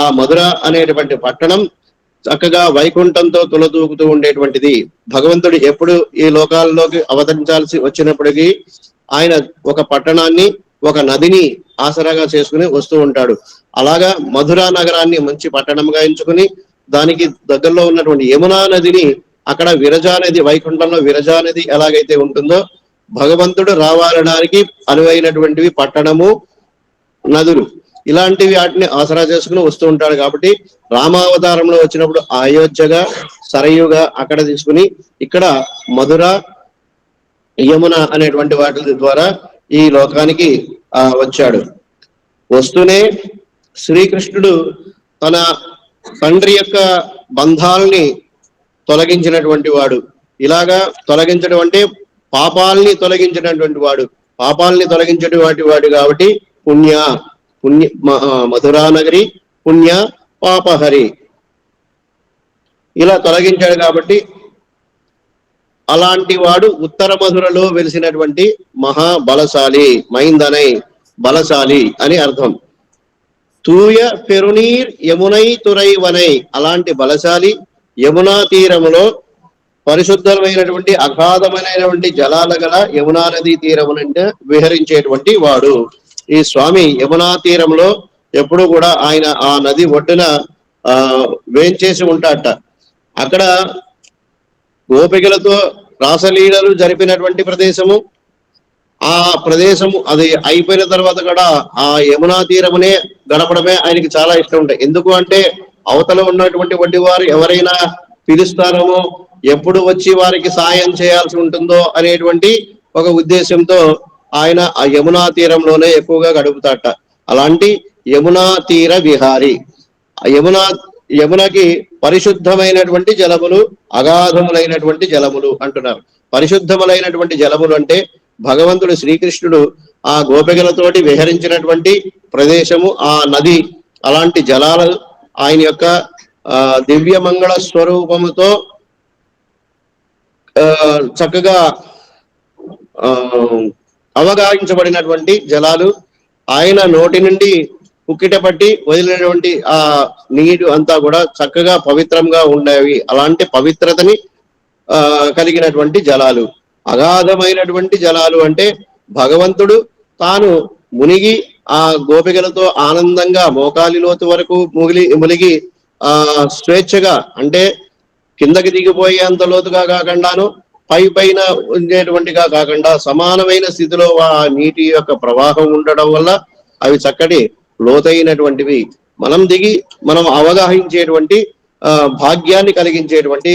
ఆ మధుర అనేటువంటి పట్టణం చక్కగా వైకుంఠంతో తులతూగుతూ ఉండేటువంటిది. భగవంతుడు ఎప్పుడు ఈ లోకాల్లోకి అవతరించాల్సి వచ్చినప్పటికీ ఆయన ఒక పట్టణాన్ని ఒక నదిని ఆసరాగా చేసుకుని వస్తూ ఉంటాడు. అలాగా మధురా నగరాన్ని మంచి పట్టణంగా ఎంచుకుని దానికి దగ్గరలో ఉన్నటువంటి యమునా నదిని, అక్కడ విరజా నది, వైకుంఠంలో విరజా నది ఎలాగైతే ఉంటుందో భగవంతుడు రావాలడానికి అనువైనటువంటివి పట్టణము, నదులు, ఇలాంటివి వాటిని ఆసరా చేసుకుని వస్తూ ఉంటాడు. కాబట్టి రామావతారంలో వచ్చినప్పుడు అయోధ్యగా సరయుగా అక్కడ తీసుకుని ఇక్కడ మధుర యమున అనేటువంటి వాటి ద్వారా ఈ లోకానికి వచ్చాడు. వస్తూనే శ్రీకృష్ణుడు తన తండ్రి యొక్క బంధాలని తొలగించినటువంటి వాడు. ఇలాగా తొలగించడం అంటే పాపాలని తొలగించినటువంటి వాడు, పాపాలని తొలగించేటువంటి వాడు కాబట్టి పుణ్య మధురా నగరి పుణ్య పాపహరి ఇలా తొలగించాడు. కాబట్టి అలాంటి వాడు ఉత్తర మధురలో వెలిసినటువంటి మహాబలశాలి, మైందనై బలశాలి అని అర్థం. తూయ పెరునీర్ యమునై తురైవనై, అలాంటి బలశాలి యమునా తీరములో పరిశుద్ధమైనటువంటి అగాధమైనటువంటి జలాల గల యమునా నదీ తీరమునంటే విహరించేటువంటి వాడు. ఈ స్వామి యమునా తీరంలో ఎప్పుడు కూడా ఆయన ఆ నది ఒడ్డున వేంచేసి ఉంటాడట. అక్కడ గోపికలతో రాసలీలలు జరిపినటువంటి ప్రదేశము. ఆ ప్రదేశము అది అయిపోయిన తర్వాత కూడా ఆ యమునా తీరమునే గడపడమే ఆయనకి చాలా ఇష్టం ఉంటాయి. ఎందుకు అంటే అవతల ఉన్నటువంటి వడ్డీ వారు ఎవరైనా పిలుస్తారేమో, ఎప్పుడు వచ్చి వారికి సాయం చేయాల్సి ఉంటుందో అనేటువంటి ఒక ఉద్దేశంతో ఆయన ఆ యమునా తీరంలోనే ఎక్కువగా గడుపుతాట. అలాంటి యమునా తీర విహారి. యమునకి పరిశుద్ధమైనటువంటి జలములు, అగాధములైనటువంటి జలములు అంటున్నారు. పరిశుద్ధములైనటువంటి జలములు అంటే భగవంతుడు శ్రీకృష్ణుడు ఆ గోపికలతోటి విహరించినటువంటి ప్రదేశము, ఆ నది, అలాంటి జలాలు ఆయన యొక్క దివ్య మంగళ స్వరూపముతో చక్కగా అవగాహించబడినటువంటి జలాలు. ఆయన నోటి నుండి పుక్కిట పట్టి వదిలినటువంటి ఆ నీరు అంతా కూడా చక్కగా పవిత్రంగా ఉండేవి. అలాంటి పవిత్రతని కలిగినటువంటి జలాలు. అగాధమైనటువంటి జలాలు అంటే భగవంతుడు తాను మునిగి ఆ గోపికలతో ఆనందంగా మోకాలి లోతు వరకు మునిగి స్వేచ్ఛగా, అంటే కిందకి దిగిపోయేంత లోతుగా కాకుండాను పైన ఉండేటువంటిగా కాకుండా సమానమైన స్థితిలో ఆ నీటి యొక్క ప్రవాహం ఉండడం వల్ల అవి చక్కటి లోతైనటువంటివి. మనం దిగి మనం అవగాహించేటువంటి భాగ్యాన్ని కలిగించేటువంటి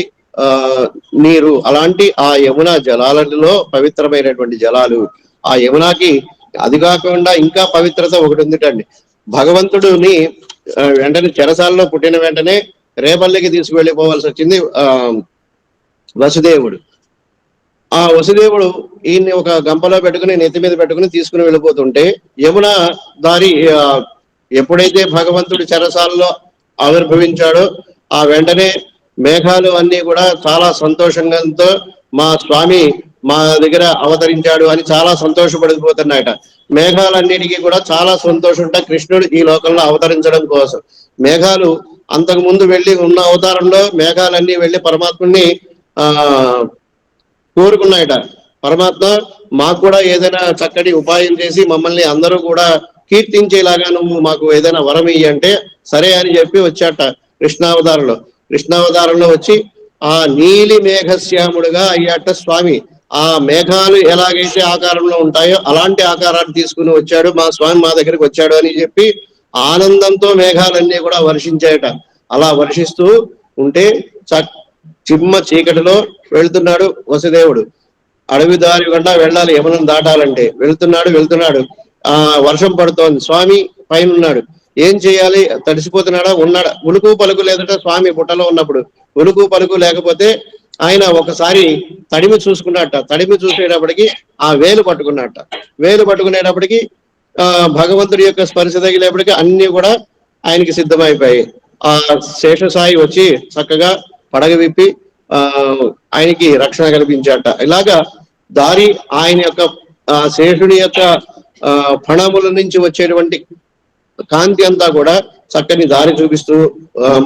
నీరు. అలాంటి ఆ యమున జలాలలో పవిత్రమైనటువంటి జలాలు. ఆ యమునాకి అది కాకుండా ఇంకా పవిత్రత ఒకటి ఉందిటండి. భగవంతుడిని వెంటనే చెరసాలలో పుట్టిన వెంటనే రేపల్లికి తీసుకువెళ్ళిపోవాల్సి వచ్చింది వసుదేవుడు. ఆ వసుదేవుడు ఈయన్ని ఒక గంపలో పెట్టుకుని నెత్తి మీద పెట్టుకుని తీసుకుని వెళ్ళిపోతుంటే యమున దారి ఎప్పుడైతే భగవంతుడు చెరసాలలో ఆవిర్భవించాడో ఆ వెంటనే మేఘాలు అన్ని కూడా చాలా సంతోషంగా మా స్వామి మా దగ్గర అవతరించాడు అని చాలా సంతోషపడిపోతున్నాయట. మేఘాలన్నిటికీ కూడా చాలా సంతోషంట కృష్ణుడు ఈ లోకంలో అవతరించడం కోసం. మేఘాలు అంతకు ముందు వెళ్ళి ఉన్న అవతారంలో మేఘాలన్నీ వెళ్ళి పరమాత్ముని ఆ కోరుకున్నాయట. పరమాత్మ మాకు కూడా ఏదైనా చక్కటి ఉపాయం చేసి మమ్మల్ని అందరూ కూడా కీర్తించేలాగా నువ్వు మాకు ఏదైనా వరం ఇయ్యి అంటే సరే అని చెప్పి వచ్చాట కృష్ణావతారంలో. కృష్ణావతారంలో వచ్చి ఆ నీలి మేఘశ్యాముడుగా అయ్యాట స్వామి. ఆ మేఘాలు ఎలాగైతే ఆకారంలో ఉంటాయో అలాంటి ఆకారాన్ని తీసుకుని వచ్చాడు మా స్వామి, మా దగ్గరికి వచ్చాడు అని చెప్పి ఆనందంతో మేఘాలన్నీ కూడా వర్షించాయట. అలా వర్షిస్తూ ఉంటే చిమ్మ చీకటిలో వెళ్తున్నాడు వసుదేవుడు. అడవి దారి గుండా వెళ్ళాలి యమునను దాటాలంటే. వెళ్తున్నాడు వర్షం పడుతోంది. స్వామి పైన ఉన్నాడు. ఏం చేయాలి? తడిసిపోతున్నాడా? ఉన్నాడా? ఉలుకు పలుకు లేదట స్వామి బుట్టలో ఉన్నప్పుడు. ఉలుకు పలుకు లేకపోతే ఆయన ఒకసారి తడిమి చూసుకున్నట్ట. తడిమి చూసేటప్పటికి ఆ వేలు పట్టుకున్నట్ట. వేలు పట్టుకునేటప్పటికి భగవంతుడి యొక్క స్పర్శ తగిలేప్పటికీ అన్ని కూడా ఆయనకి సిద్ధమైపోయాయి. ఆ శేషసాయి వచ్చి చక్కగా పడగ విప్పి ఆయనకి రక్షణ కల్పించాట. ఇలాగా దారి ఆయన యొక్క శేషుడి యొక్క ఫణముల నుంచి వచ్చేటువంటి కాంతి అంతా కూడా చక్కని దారి చూపిస్తూ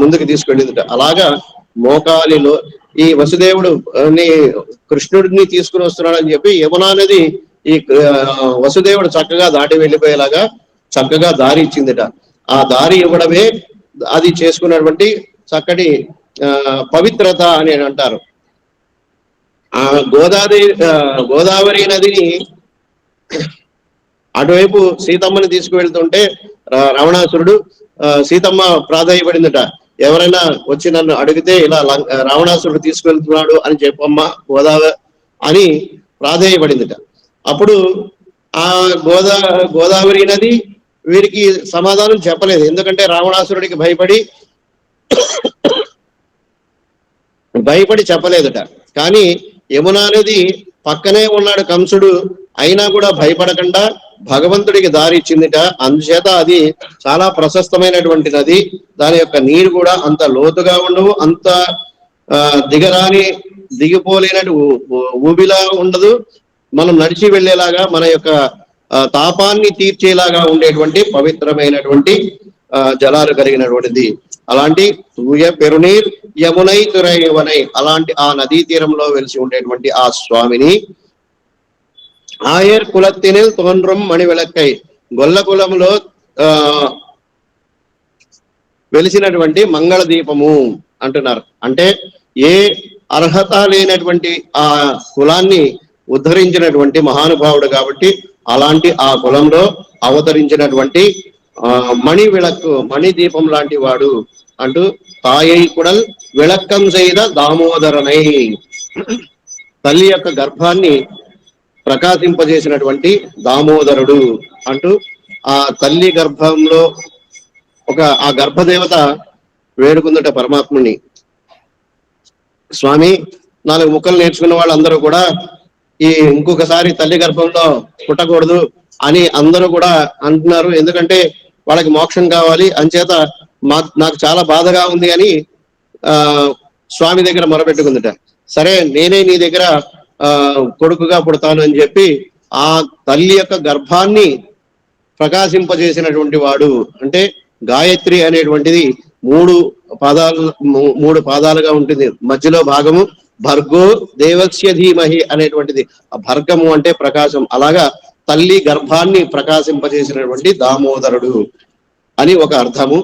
ముందుకు తీసుకెళ్ళిందట. అలాగా మోకాలిలో ఈ వసుదేవుడు కృష్ణుడిని తీసుకుని వస్తున్నాడని చెప్పి యమున నది ఈ వసుదేవుడు చక్కగా దాటి వెళ్ళిపోయేలాగా చక్కగా దారి ఇచ్చిందిట. ఆ దారి ఇవ్వడమే అది చేసుకున్నటువంటి చక్కటి పవిత్రత అని అంటారు. ఆ గోదావరి నదిని అటువైపు సీతమ్మని తీసుకువెళ్తుంటే రావణాసురుడు సీతమ్మ ప్రాధాయపడిందట. ఎవరైనా వచ్చి నన్ను అడిగితే ఇలా రావణాసురుడు తీసుకెళ్తున్నాడు అని చెప్పమ్మా గోదావరి అని ప్రాధాయపడిందట. అప్పుడు ఆ గోదావరి నది వీరికి సమాధానం చెప్పలేదు. ఎందుకంటే రావణాసురుడికి భయపడి చెప్పలేదట. కానీ యమునా నది పక్కనే ఉన్నాడు కంసుడు, అయినా కూడా భయపడకుండా భగవంతుడికి దారి ఇచ్చిందిట. అందుచేత అది చాలా ప్రశస్తమైనటువంటి నది. దాని యొక్క నీరు కూడా అంత లోతుగా ఉండవు, అంత దిగిపోలేనట్టు ఊబిలా ఉండదు. మనం నడిచి వెళ్ళేలాగా మన యొక్క తాపాన్ని తీర్చేలాగా ఉండేటువంటి పవిత్రమైనటువంటి జలాలు కలిగినటువంటిది. అలాంటి తూయ పెరునీర్ యమునై తురయవనై అలాంటి ఆ నదీ తీరంలో వెలిసి ఉండేటువంటి ఆ స్వామిని ఆయర్ కులత్తినిల్ తోన్రం మణి వెలక్కై గొల్ల కులములో వెలిసినటువంటి మంగళ దీపము అంటున్నారు. అంటే ఏ అర్హత లేనటువంటి ఆ కులాన్ని ఉద్ధరించినటువంటి మహానుభావుడు కాబట్టి అలాంటి ఆ కులంలో అవతరించినటువంటి మణి విளக்கு మణి దీపం లాంటి వాడు అంటూ తాయై కుడల్ విళక్కం செய்த దామోదరనై తల్లి యొక్క గర్భాన్ని ప్రకాశింపజేసినటువంటి దామోదరుడు అంటూ ఆ తల్లి గర్భంలో ఆ గర్భదేవత వేడుకుందట పరమాత్ముని. స్వామి 4 ముక్కలు నేర్చుకున్న వాళ్ళందరూ కూడా ఇంకొకసారి తల్లి గర్భంలో పుట్టకూడదు అని అందరూ కూడా అంటున్నారు. ఎందుకంటే వాళ్ళకి మోక్షం కావాలి, అంచేత నాకు చాలా బాధగా ఉంది అని స్వామి దగ్గర మొరపెట్టుకుందట. సరే నేనే నీ దగ్గర కొడుకుగా పుడతాను అని చెప్పి ఆ తల్లి యొక్క గర్భాన్ని ప్రకాశింపజేసినటువంటి వాడు. అంటే గాయత్రి అనేటువంటిది 3 పాదాలుగా ఉంటుంది. మధ్యలో భాగము భర్గో దేవస్య ధీమహి అనేటువంటిది. ఆ భర్గము అంటే ప్రకాశం. అలాగా తల్లి గర్భాన్ని ప్రకాశింపజేసినటువంటి దామోదరుడు అని ఒక అర్థము.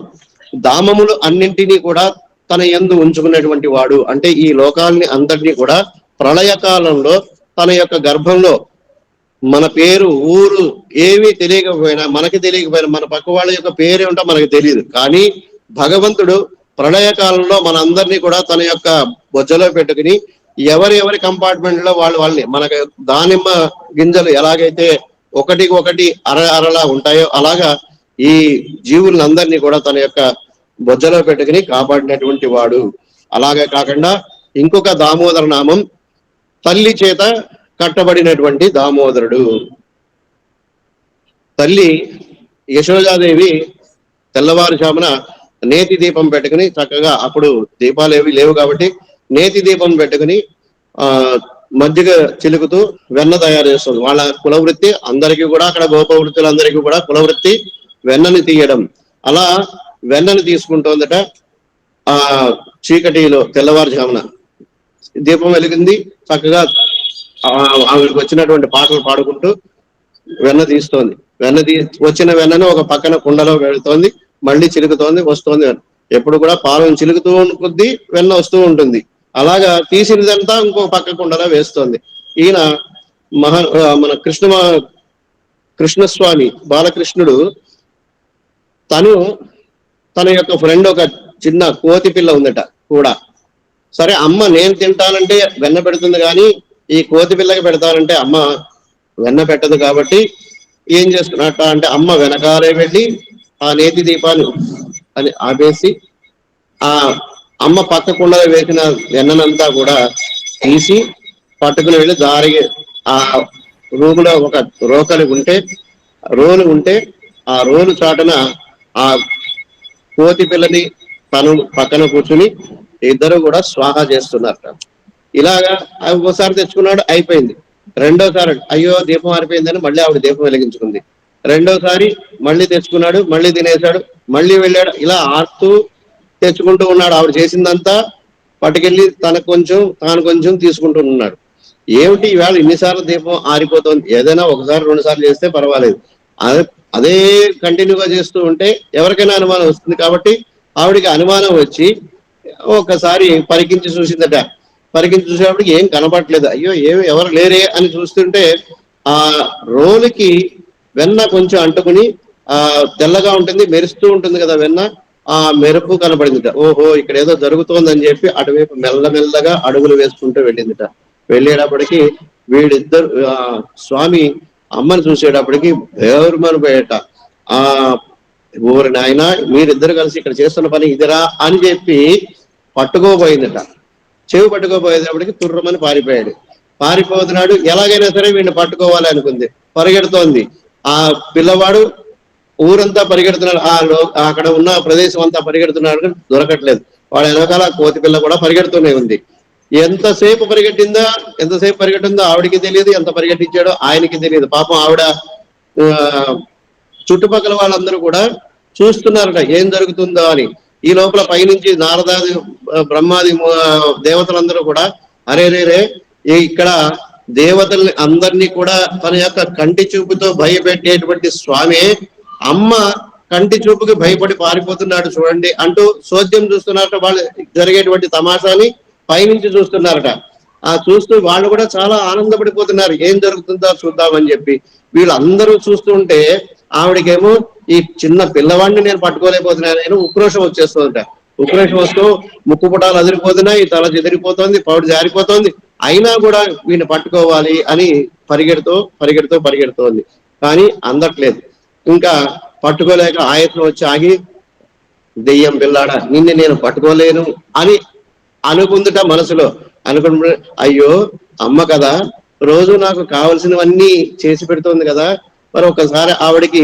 దామములు అన్నింటినీ కూడా తన యందు ఉంచుకున్నటువంటి వాడు. అంటే ఈ లోకాలని అంతటినీ కూడా ప్రళయకాలంలో తన యొక్క గర్భంలో మన పేరు ఊరు ఏమీ తెలియకపోయినా మనకి తెలియకపోయినా మన పక్క వాళ్ళ యొక్క పేరు ఏమిటో మనకు తెలియదు. కానీ భగవంతుడు ప్రళయకాలంలో మనందరినీ కూడా తన యొక్క బొజ్జలో పెట్టుకుని ఎవరి కంపార్ట్మెంట్ లో వాళ్ళని మనకు దానిమ్మ గింజలు ఎలాగైతే ఒకటి అరలా ఉంటాయో అలాగా ఈ జీవులందరినీ కూడా తన యొక్క బొజ్జలో పెట్టుకుని కాపాడినటువంటి వాడు. అలాగే కాకుండా ఇంకొక దామోదర నామం తల్లి చేత కట్టబడినటువంటి దామోదరుడు. తల్లి యశోదాదేవి తెల్లవారుజామున నేతి దీపం పెట్టుకుని చక్కగా, అప్పుడు దీపాలు ఏవి లేవు కాబట్టి నేతి దీపం పెట్టుకుని మజ్జిగ చిలుకుతూ వెన్న తయారు చేస్తుంది. వాళ్ళ కులవృత్తి అందరికీ కూడా, అక్కడ గోపవృత్తులందరికీ కూడా కులవృత్తి వెన్నని తీయడం. అలా వెన్నని తీసుకుంటోందట. ఆ చీకటిలో తెల్లవారుజామున దీపం వెలిగింది. చక్కగా ఆవిడకి వచ్చినటువంటి పాటలు పాడుకుంటూ వెన్న తీస్తోంది. వచ్చిన వెన్నను ఒక పక్కన కుండలో పెడుతోంది, మళ్ళీ చిలుకుతోంది, వస్తోంది. ఎప్పుడు కూడా పాలను చిలుకుతూ కొద్దీ వెన్న వస్తూ ఉంటుంది. అలాగా తీసినదంతా ఇంకో పక్క కుండలో వేస్తోంది. ఈయన మన కృష్ణస్వామి బాలకృష్ణుడు తన యొక్క ఫ్రెండ్ ఒక చిన్న కోతి పిల్ల ఉందట కూడా. సరే అమ్మ నేను తింటానంటే వెన్న పెడుతుంది, కానీ ఈ కోతి పిల్లకి పెడతానంటే అమ్మ వెన్న పెట్టదు. కాబట్టి ఏం చేసుకున్నట్ట అంటే అమ్మ వెనకాలే వెళ్ళి ఆ నేతి దీపాన్ని అని ఆపేసి ఆ అమ్మ పక్క కుండలో వేసిన వెన్ననంతా కూడా తీసి పట్టుకుని వెళ్ళి దారి ఆ రూములో ఒక రోలు ఉంటే ఆ రోలు చాటున ఆ కోతి పిల్లని తను పక్కన కూర్చుని ఇద్దరు కూడా స్వాహా చేస్తున్నారట. ఇలాగా ఒకసారి తెచ్చుకున్నాడు, అయిపోయింది. రెండోసారి అయ్యో దీపం ఆరిపోయిందని మళ్ళీ ఆవిడ దీపం వెలిగించుకుంది. రెండోసారి మళ్ళీ తెచ్చుకున్నాడు, మళ్ళీ తినేశాడు, మళ్ళీ వెళ్ళాడు. ఇలా ఆడుతూ తెచ్చుకుంటూ ఉన్నాడు. ఆవిడ చేసిందంతా పట్టుకెళ్ళి తాను కొంచెం తీసుకుంటూ ఉన్నాడు. ఏమిటి ఈవేళ ఇన్నిసార్లు దీపం ఆరిపోతుంది? ఏదైనా ఒకసారి 2 సార్లు చేస్తే పర్వాలేదు, అదే కంటిన్యూగా చేస్తూ ఉంటే ఎవరికైనా అనుమానం వస్తుంది. కాబట్టి ఆవిడికి అనుమానం వచ్చి ఒకసారి పరికించి చూసిందట. పరికించి చూసేటప్పటికి ఏం కనపడలేదు. అయ్యో ఎవరు లేరే అని చూస్తుంటే ఆ రోలుకి వెన్న కొంచెం అంటుకుని తెల్లగా ఉంటుంది, మెరుస్తూ ఉంటుంది కదా వెన్న, ఆ మెరుపు కనపడిందిట. ఓహో ఇక్కడ ఏదో జరుగుతోందని చెప్పి అటువైపు మెల్లమెల్లగా అడుగులు వేసుకుంటూ వెళ్ళిందిట. వెళ్ళేటప్పటికి వీడిద్దరు స్వామి అమ్మని చూసేటప్పటికి దేవుమని పోయేట. ఊరి నాయన మీరిద్దరు కలిసి ఇక్కడ చేస్తున్న పని ఇదిరా అని చెప్పి పట్టుకోపోయిందట. చెవి పట్టుకోపోయేటప్పటికి తుర్రమని పారిపోతున్నాడు. ఎలాగైనా సరే వీడిని పట్టుకోవాలి అనుకుంది, పరిగెడుతోంది. ఆ పిల్లవాడు ఊరంతా పరిగెడుతున్నాడు, అక్కడ ఉన్న ప్రదేశం అంతా పరిగెడుతున్నాడు, దొరకట్లేదు. వాడు వెనకాల కోతి పిల్ల కూడా పరిగెడుతూనే ఉంది. ఎంతసేపు పరిగెట్టిందో ఆవిడికి తెలియదు, ఎంత పరిగెట్టించాడో ఆయనకి తెలియదు. పాపం ఆవిడ చుట్టుపక్కల వాళ్ళందరూ కూడా చూస్తున్నారట ఏం జరుగుతుందో అని. ఈ లోపల పైనుంచి నారదాది బ్రహ్మాది దేవతలందరూ కూడా అరేరేరే ఇక్కడ దేవతల్ని అందరినీ కూడా తన యొక్క కంటి చూపుతో భయపెట్టేటువంటి స్వామి అమ్మ కంటి చూపుకి భయపడి పారిపోతున్నాడు చూడండి అంటూ చోద్యం చూస్తున్నారట. వాళ్ళు జరిగేటువంటి తమాషాని పైనుంచి చూస్తున్నారట. చూస్తూ వాళ్ళు కూడా చాలా ఆనందపడిపోతున్నారు, ఏం జరుగుతుందో చూద్దామని చెప్పి. వీళ్ళందరూ చూస్తుంటే ఆవిడకేమో ఈ చిన్న పిల్లవాడిని నేను పట్టుకోలేకపోతున్నాను, నేను ఉక్రోషం వచ్చేస్తుందట. ఉక్రోషం వస్తూ ముక్కు పుటాలు అదిరిపోతున్నాయి, తల చెదిరిపోతుంది, పౌడు జారిపోతుంది. అయినా కూడా వీడిని పట్టుకోవాలి అని పరిగెడుతోంది, కానీ అందట్లేదు. ఇంకా పట్టుకోలేక ఆయత్నం వచ్చి ఆగి, దెయ్యం పిల్లాడ నిన్ను నేను పట్టుకోలేను అని అనుకుందుట మనసులో. అనుకుంటు అయ్యో అమ్మ కదా, రోజు నాకు కావలసినవన్నీ చేసి పెడుతోంది కదా, మరి ఒకసారి ఆవిడికి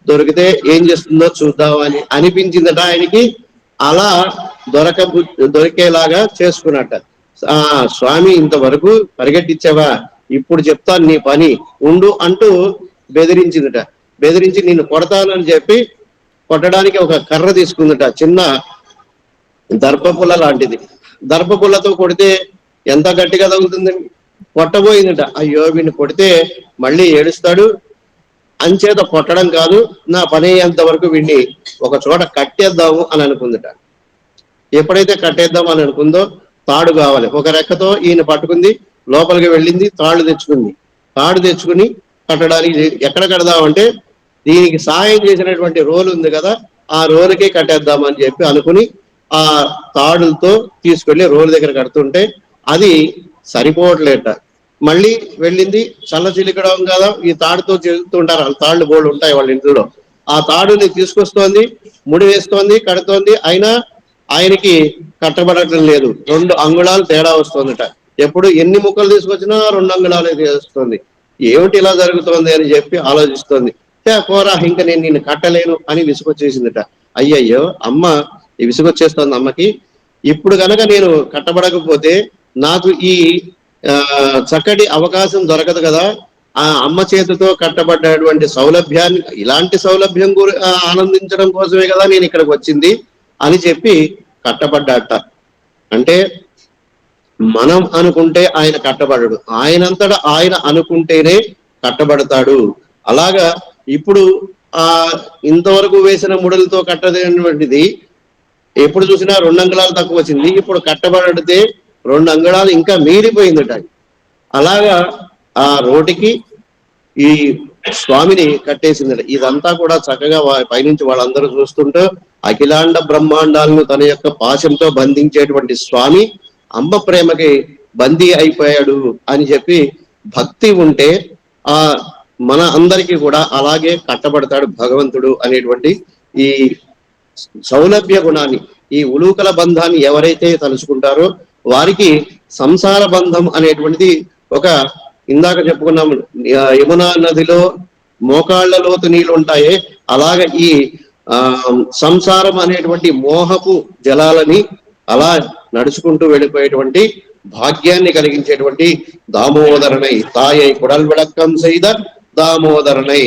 దొరికితే ఏం చేస్తుందో చూద్దాం అని అనిపించిందట ఆయనకి. అలా దొరికేలాగా చేసుకున్నట్ట. స్వామి ఇంతవరకు పరిగెట్టించావా, ఇప్పుడు చెప్తాను నీ పని ఉండు అంటూ బెదిరించిందట. బెదిరించి నిన్ను కొడతానని చెప్పి కొట్టడానికి ఒక కర్ర తీసుకుందట, చిన్న దర్భపుల్ల లాంటిది. దర్భపుల్లతో కొడితే ఎంత గట్టిగా తగులుతుందండి. కొట్టబోయిందట. అయ్యో వీడిని కొడితే మళ్ళీ ఏడుస్తాడు, అంచేత కొట్టడం కాదు, నా పని అయ్యేంత వరకు వీడిని ఒక చోట కట్టేద్దాము అని అనుకుందట. ఎప్పుడైతే కట్టేద్దాం అని అనుకుందో తాడు కావాలి. ఒక రెక్కతో ఈయన పట్టుకుంది, లోపలికి వెళ్ళింది, తాడు తెచ్చుకుని కట్టడానికి ఎక్కడ కడదామంటే దీనికి సహాయం చేసినటువంటి రోలు ఉంది కదా, ఆ రోలుకే కట్టేద్దామని చెప్పి అనుకుని ఆ తాడులతో తీసుకెళ్లి రోలు దగ్గర కడుతుంటే అది సరిపోవట్లేట. మళ్ళీ వెళ్ళింది, చల్ల చిలికడం కదా, ఈ తాడుతో చేస్తుంటారు, తాళ్ళు బోళ్ళు ఉంటాయి వాళ్ళ ఇంట్లో. ఆ తాడుని తీసుకొస్తోంది, ముడి వేస్తోంది, కడుతోంది. అయినా ఆయనకి కట్టబడటం లేదు, 2 అంగుళాలు తేడా వస్తుందట. ఎప్పుడు ఎన్ని ముక్కలు తీసుకొచ్చినా 2 అంగుళాలే చేస్తుంది. ఏమిటి ఇలా జరుగుతోంది అని చెప్పి ఆలోచిస్తోంది. పోరా ఇంకా నేను నిన్ను కట్టలేను అని విసుగొచ్చేసిందట. అయ్యయ్యో అమ్మ విసుగొచ్చేస్తోంది అమ్మకి. ఇప్పుడు కనుక నేను కట్టబడకపోతే నాకు ఈ చక్కటి అవకాశం దొరకదు కదా. ఆ అమ్మ చేతితో కట్టబడ్డటువంటి సౌలభ్యాన్ని, ఇలాంటి సౌలభ్యం ఆనందించడం కోసమే కదా నేను ఇక్కడికి వచ్చింది అని చెప్పి కట్టబడ్డాట. అంటే మనం అనుకుంటే ఆయన కట్టబడడు, ఆయనంతటా ఆయన అనుకుంటేనే కట్టబడతాడు. అలాగా ఇప్పుడు ఇంతవరకు వేసిన ముడులతో కట్టదైనటువంటిది ఎప్పుడు చూసినా 2 అంగుళాలు తక్కువ వచ్చింది. ఇప్పుడు కట్టబడితే 2 అంగుళాలు ఇంకా మీరిపోయిందట. అలాగా ఆ రోటికి ఈ స్వామిని కట్టేసిందట. ఇదంతా కూడా చక్కగా పైనుంచి వాళ్ళందరూ చూస్తుంటూ అఖిలాండ బ్రహ్మాండాలను తన యొక్క పాశంతో బంధించేటువంటి స్వామి అమ్మ ప్రేమకి బందీ అయిపోయాడు అని చెప్పి భక్తి ఉంటే ఆ మన అందరికీ కూడా అలాగే కట్టబడతాడు భగవంతుడు అనేటువంటి ఈ సౌలభ్య గుణాన్ని, ఈ ఉలూకల బంధాన్ని ఎవరైతే తలుచుకుంటారో వారికి సంసార బంధం అనేటువంటిది ఒక ఇందాక చెప్పుకున్నాము, యమునా నదిలో మోకాళ్ల లోతు నీళ్ళు ఉంటాయే అలాగే ఈ సంసారం అనేటువంటి మోహపు జలాలని అలా నడుచుకుంటూ వెళ్ళిపోయేటువంటి భాగ్యాన్ని కలిగించేటువంటి దామోదరనై తాయై కుడల్ విళక్కం செய்த దామోదరనై,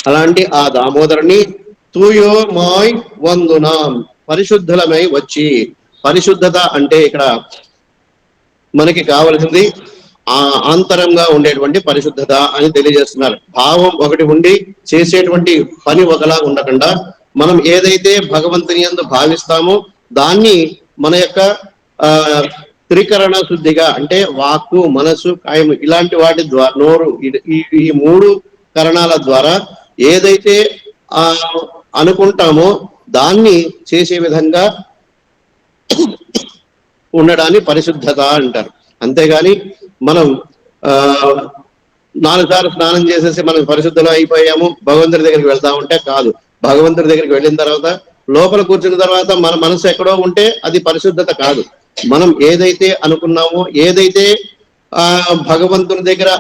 అలాంటి ఆ దామోదరుని తూయో మాయ్ వందునాం పరిశుద్ధులమై వచ్చి. పరిశుద్ధత అంటే ఇక్కడ మనకి కావలసింది ఆ ఆంతరంగా ఉండేటువంటి పరిశుద్ధత అని తెలియజేస్తున్నారు. భావం ఒకటి ఉండి చేసేటువంటి పని ఒకలా ఉండకుండా మనం ఏదైతే భగవంతుని యందు భావిస్తామో దాన్ని మన యొక్క త్రికరణ శుద్ధిగా, అంటే వాక్కు మనసు కాయము ఇలాంటి వాటి ద్వారా, నోరు, ఈ 3 కరణాల ద్వారా ఏదైతే అనుకుంటామో దాన్ని చేసే విధంగా ఉండడాన్ని పరిశుద్ధత అంటారు. అంతేగాని మనం 4 సార్లు స్నానం చేసేసి మనం పరిశుద్ధులు అయిపోయాము భగవంతుడి దగ్గరికి వెళ్తా ఉంటే కాదు. భగవంతుడి దగ్గరికి వెళ్ళిన తర్వాత లోపల కూర్చున్న తర్వాత మన మనసు ఎక్కడో ఉంటే అది పరిశుద్ధత కాదు. మనం ఏదైతే అనుకున్నామో, ఏదైతే భగవంతుని దగ్గర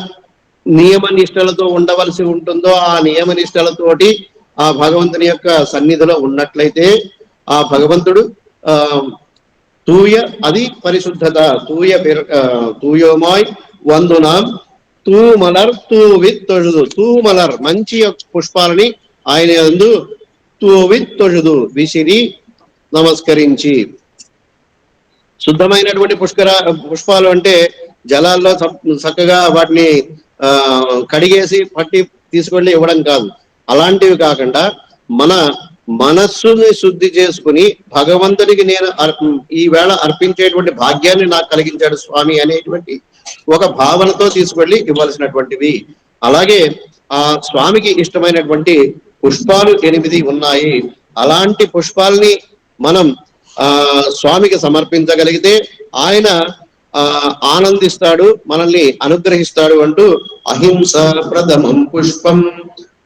నియమ నిష్టలతో ఉండవలసి ఉంటుందో ఆ నియమ నిష్టలతోటి ఆ భగవంతుని యొక్క సన్నిధిలో ఉన్నట్లయితే ఆ భగవంతుడు తూయ, అది పరిశుద్ధత. తూయోమాయ్ వందునాం తూమలర్ తూవిత్తొഴുదు. తూమలర్ మంచి పుష్పాలని ఆయన యందు తూవిత్తొഴുదు విసిరి నమస్కరించి. శుద్ధమైనటువంటి పుష్పాలు అంటే జలాల్లో చక్కగా వాటిని కడిగేసి పట్టి తీసుకెళ్ళి ఇవ్వడం కాదు. అలాంటివి కాకుండా మన మనస్సుని శుద్ధి చేసుకుని భగవంతుడికి నేను ఈ వేళ అర్పించేటువంటి భాగ్యాన్ని నాకు కలిగించాడు స్వామి అనేటువంటి ఒక భావనతో తీసుకెళ్ళి ఇవ్వాల్సినటువంటివి. అలాగే ఆ స్వామికి ఇష్టమైనటువంటి పుష్పాలు 8 ఉన్నాయి. అలాంటి పుష్పాలని మనం స్వామికి సమర్పించగలిగితే ఆయన ఆనందిస్తాడు, మనల్ని అనుగ్రహిస్తాడు అంటూ అహింస ప్రథమం పుష్పం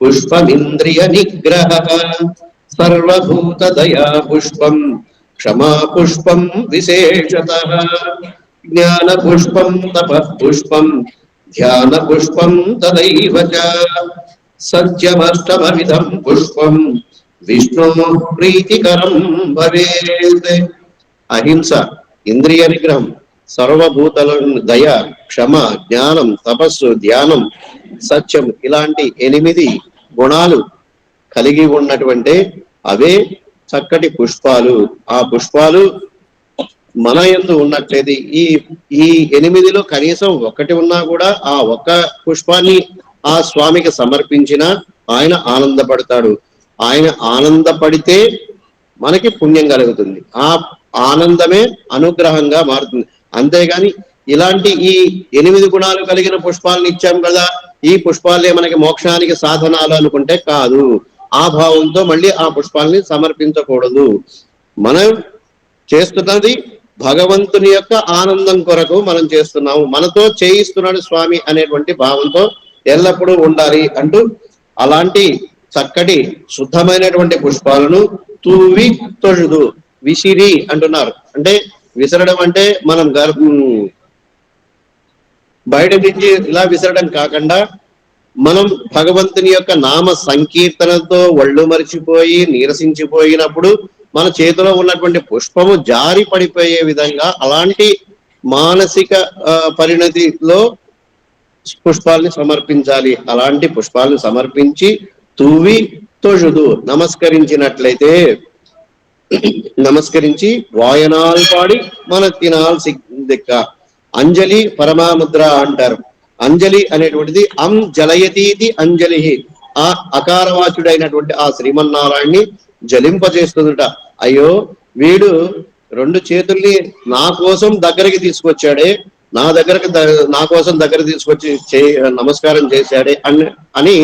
పుష్పమింద్రియ నిగ్రహ సర్వభూత దయా పుష్పం క్షమా పుష్పం విశేషత జ్ఞాన పుష్పం తప పుష్పం ధ్యాన పుష్పం తదైవ చ సత్యమష్టమవిధం పుష్పం విష్ణు ప్రీతికరం భవేత్. అహింస, ఇంద్రియ నిగ్రహం, సర్వభూతల దయ, క్షమ, జ్ఞానం, తపస్సు, ధ్యానం, సత్యం, ఇలాంటి 8 గుణాలు కలిగి ఉన్నటువంటి అవే చక్కటి పుష్పాలు. ఆ పుష్పాలు మన యందు ఉన్నట్లయితే ఈ 8లో కనీసం ఒకటి ఉన్నా కూడా ఆ ఒక్క పుష్పాన్ని ఆ స్వామికి సమర్పించిన ఆయన ఆనందపడతాడు. ఆయన ఆనందపడితే మనకి పుణ్యం కలుగుతుంది. ఆ ఆనందమే అనుగ్రహంగా మారుతుంది. అంతేగాని ఇలాంటి ఈ 8 గుణాలు కలిగిన పుష్పాలను ఇచ్చాం కదా, ఈ పుష్పాలే మనకి మోక్షానికి సాధనాలు అనుకుంటే కాదు. ఆ భావంతో మళ్ళీ ఆ పుష్పాలని సమర్పించకూడదు. మనం చేస్తున్నది భగవంతుని యొక్క ఆనందం కొరకు మనం చేస్తున్నాము, మనతో చేయిస్తున్నాడు స్వామి అనేటువంటి భావంతో ఎల్లప్పుడూ ఉండాలి అంటూ అలాంటి చక్కటి శుద్ధమైనటువంటి పుష్పాలను తూవి తొഴുదు విసిరి అంటున్నారు. అంటే విసరడం అంటే మనం బయట నుంచి ఇలా విసరడం కాకుండా మనం భగవంతుని యొక్క నామ సంకీర్తనతో ఒళ్ళు మరిచిపోయి నీరసించిపోయినప్పుడు మన చేతిలో ఉన్నటువంటి పుష్పము జారి పడిపోయే విధంగా అలాంటి మానసిక పరిణతిలో పుష్పాలని సమర్పించాలి. అలాంటి పుష్పాలను సమర్పించి తువి తొഴുదు నమస్కరించినట్లయితే నమస్కరించి వాయనాలు పాడి మనతినాల్ సిగ్గ అంజలి పరమాముద్ర అంటారు. అంజలి అనేటువంటిది జలయతీది అంజలి, ఆ అకారవాచుడైనటువంటి ఆ శ్రీమన్నారాయణ్ణి జలింపజేస్తుందట. అయ్యో వీడు రెండు చేతుల్ని నా కోసం దగ్గరికి తీసుకొచ్చాడే, నా కోసం దగ్గర తీసుకొచ్చి నమస్కారం చేశాడే అని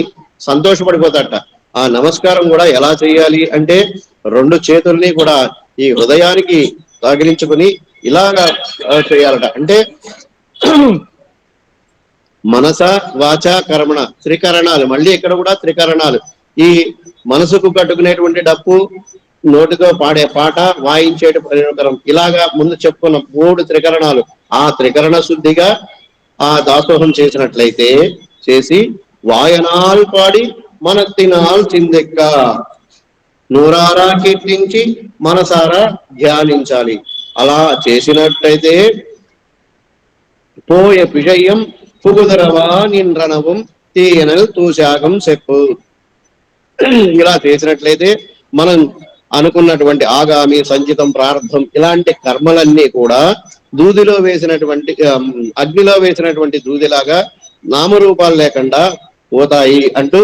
సంతోషపడిపోతాట. ఆ నమస్కారం కూడా ఎలా చేయాలి అంటే రెండు చేతుల్ని కూడా ఈ హృదయానికి తగిలించుకుని ఇలాగా చేయాలట. అంటే మనస వాచ కర్మణ త్రికరణాలు, మళ్ళీ ఇక్కడ కూడా త్రికరణాలు. ఈ మనసుకు కట్టుకునేటువంటి డప్పు, నోటితో పాడే పాట, వాయించే పరికరం, ఇలాగా ముందు చెప్పుకున్న 3 త్రికరణాలు. ఆ త్రికరణ శుద్ధిగా ఆ దాసోహం చేసినట్లయితే చేసి వాయనాలు పాడి మనతినాల్ చిందెక్క నూరారా కీర్తించి మనసారా ధ్యానించాలి. అలా చేసినట్లయితే పోయ విజయం పుగుదరవా నిండ్రణవం తీయనల్ తూశాగం చెప్పు. ఇలా చేసినట్లయితే మనం అనుకున్నటువంటి ఆగామి, సంచితం, ప్రారంభం ఇలాంటి కర్మలన్నీ కూడా దూదిలో వేసినటువంటి అగ్నిలో వేసినటువంటి దూదిలాగా నామరూపాలు లేకుండా పోతాయి అంటూ,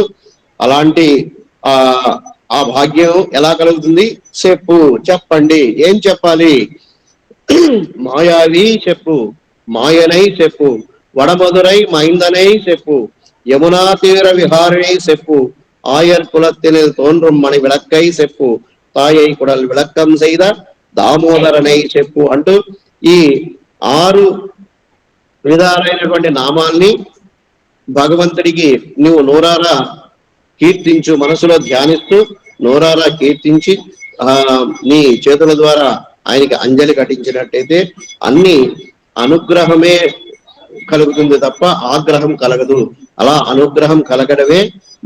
అలాంటి ఆ భాగ్యం ఎలా కలుగుతుంది? చెప్పండి. ఏం చెప్పాలి? మాయావి చెప్పు, మాయనై చెప్పు, వడమధురై మైందనై చెప్పు, యమునా తీర విహారిణై చెప్పు, ఆయర్ కులత్తినిல் தோன்றும் மணி విளக்கై చెప్పు, తాయై కుడల్ విளக்கம் செய்த దామోదరనై చెప్పు అంటూ ఈ 6 విధాలైనటువంటి నామాల్ని భగవంతుడికి నువ్వు నోరారా కీర్తించు, మనసులో ధ్యానిస్తూ నోరారా కీర్తించి నీ చేతుల ద్వారా ఆయనకి అంజలి ఘటించినట్టయితే అన్ని అనుగ్రహమే కలుగుతుంది తప్ప ఆగ్రహం కలగదు. అలా అనుగ్రహం కలగడమే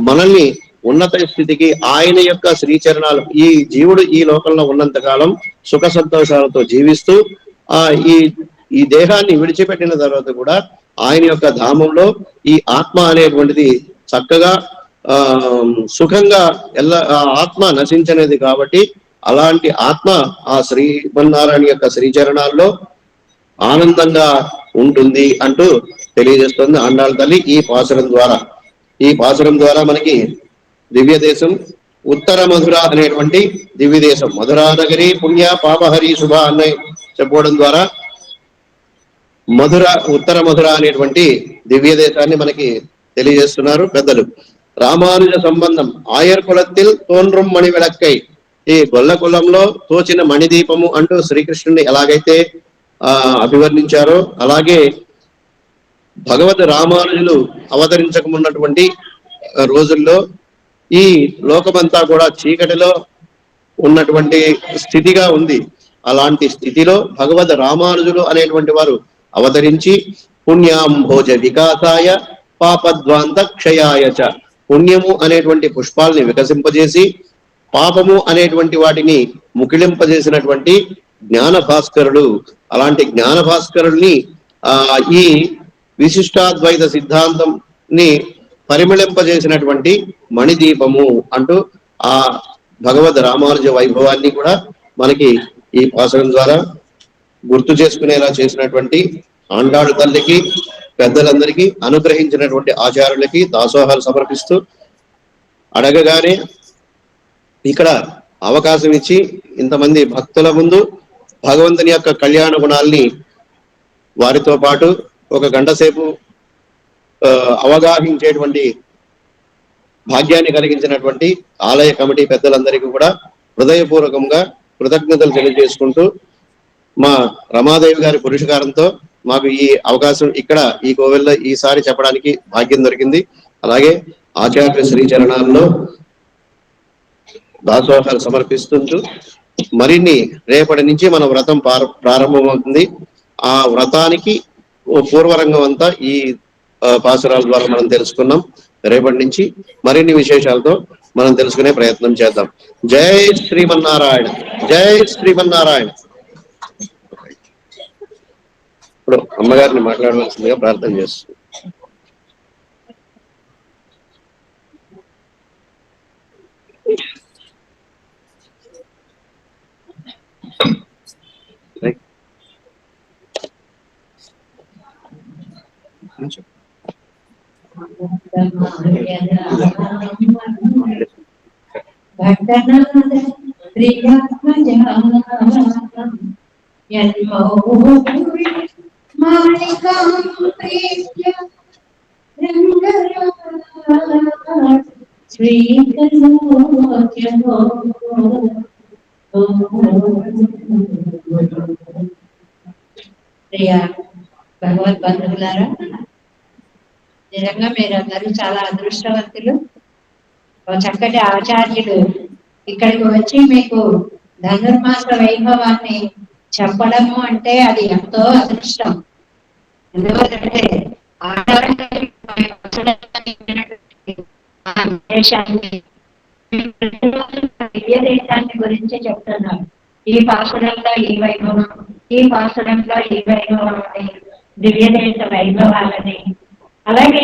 మనల్ని ఉన్నత స్థితికి, ఆయన యొక్క శ్రీచరణాలు, ఈ జీవుడు ఈ లోకంలో ఉన్నంత కాలం సుఖ సంతోషాలతో జీవిస్తూ ఈ దేహాన్ని విడిచిపెట్టిన తర్వాత కూడా ఆయన యొక్క ధామంలో ఈ ఆత్మ అనేటువంటిది చక్కగా సుఖంగా ఆత్మ నశించనేది కాబట్టి అలాంటి ఆత్మ ఆ శ్రీమన్నారాయణ యొక్క శ్రీచరణాల్లో ఆనందంగా ఉంటుంది అంటూ తెలియజేస్తుంది ఆండాళ్ళ తల్లి ఈ పాసురం ద్వారా. ఈ పాసురం ద్వారా మనకి దివ్య దేశం ఉత్తర మధుర అనేటువంటి దివ్య దేశం, మధురా నగరి పుణ్య పాపహరి శుభ అన్న చెప్పుకోవడం ద్వారా ఉత్తర మధుర అనేటువంటి దివ్య దేశాన్ని మనకి తెలియజేస్తున్నారు పెద్దలు. రామానుజ సంబంధం ఆయర్ కులత్తిల్ తోన్రుం మణి విளக்கై, ఈ గొల్ల కులంలో తోచిన మణిదీపము అంటూ శ్రీకృష్ణుని ఎలాగైతే అభివర్ణించారో అలాగే భగవద్ రామానుజులు అవతరించకమున్నటువంటి రోజుల్లో ఈ లోకమంతా కూడా చీకటిలో ఉన్నటువంటి స్థితిగా ఉంది. అలాంటి స్థితిలో భగవద్ రామానుజులు అనేటువంటి వారు అవతరించి పుణ్యాంభోజ వికాసాయ పాపద్వాంత క్షయాయ చ, పుణ్యము అనేటువంటి పుష్పాలని వికసింపజేసి పాపము అనేటువంటి వాటిని ముకిలింపజేసినటువంటి జ్ఞాన భాస్కరుడు. అలాంటి జ్ఞాన భాస్కరుడిని ఈ విశిష్టాద్వైత సిద్ధాంతంని పరిమళింపజేసినటువంటి మణిదీపము అంటూ ఆ భగవద్ రామానుజ వైభవాన్ని కూడా మనకి ఈ పాసరం ద్వారా గుర్తు చేసుకునేలా చేసినటువంటి ఆండాడు తల్లికి, పెద్దలందరికీ, అనుగ్రహించినటువంటి ఆచార్యులకి దాసోహాలు సమర్పిస్తూ అడగగానే ఇక్కడ అవకాశం ఇచ్చి ఇంతమంది భక్తుల ముందు భగవంతుని యొక్క కళ్యాణ గుణాల్ని వారితో పాటు 1 గంట సేపు అవగాహించేటువంటి భాగ్యాన్ని కలిగించినటువంటి ఆలయ కమిటీ పెద్దలందరికీ కూడా హృదయపూర్వకంగా కృతజ్ఞతలు తెలియజేసుకుంటూ, మా రమాదేవి గారి పురుషకారంతో మాకు ఈ అవకాశం ఇక్కడ ఈ కోవెల్లో ఈసారి చెప్పడానికి భాగ్యం దొరికింది. అలాగే ఆచార్య శ్రీ చరణాల్లో దాసోహాలు సమర్పిస్తుంటూ మరిన్ని రేపటి నుంచి మన వ్రతం ప్రారంభమవుతుంది. ఆ వ్రతానికి పూర్వరంగం అంతా ఈ పాసురాల ద్వారా మనం తెలుసుకున్నాం. రేపటి నుంచి మరిన్ని విశేషాలతో మనం తెలుసుకునే ప్రయత్నం చేద్దాం. జై శ్రీమన్నారాయణ, జై శ్రీమన్నారాయణ. ఇప్పుడు అమ్మగారిని మాట్లాడవలసిందిగా ప్రార్థన చేస్తుంది. భగవద్ బంధువులారా, నిజంగా మీరందరూ చాలా అదృష్టవంతులు. చక్కటి ఆచార్యులు ఇక్కడికి వచ్చి మీకు ధనుర్మాస వైభవాన్ని చెప్పడము అంటే అది ఎంతో అదృష్టం. ఎందుకంటే దివ్య దేశాన్ని గురించి చెప్తున్నారు. ఈ పాసురంలో ఈ వైభవం, ఈ పాసురంలో ఈ వైభవం అని, దివ్య దేశ వైభవాలని. అలాగే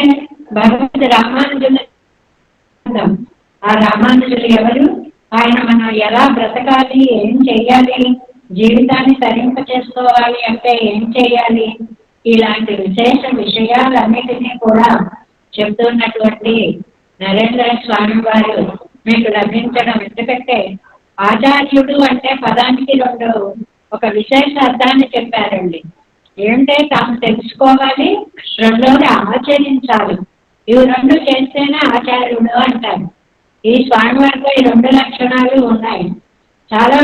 భగవంతుడు రామానుజులు, ఆ రామానుజులు ఎవరు, ఆయన మనం ఎలా బ్రతకాలి, ఏం చెయ్యాలి, జీవితాన్ని తరింప చేసుకోవాలి అంటే ఏం చెయ్యాలి, ఇలాంటి విశేష విషయాలన్నిటినీ కూడా చెప్తున్నటువంటి నరేంద్ర స్వామి వారు మీకు లభించడం. ఎందుకంటే ఆచార్యుడు అంటే పదానికి ఒక విశేష అర్థాన్ని చెప్పారండి. ఏంటంటే తాము తెలుసుకోవాలి, రెండోది ఆచరించాలి. ఇవి రెండు చేస్తేనే ఆచార్యుడు అంటారు. ఈ స్వామి వారిలో ఈ రెండు లక్షణాలు ఉన్నాయి. చాలా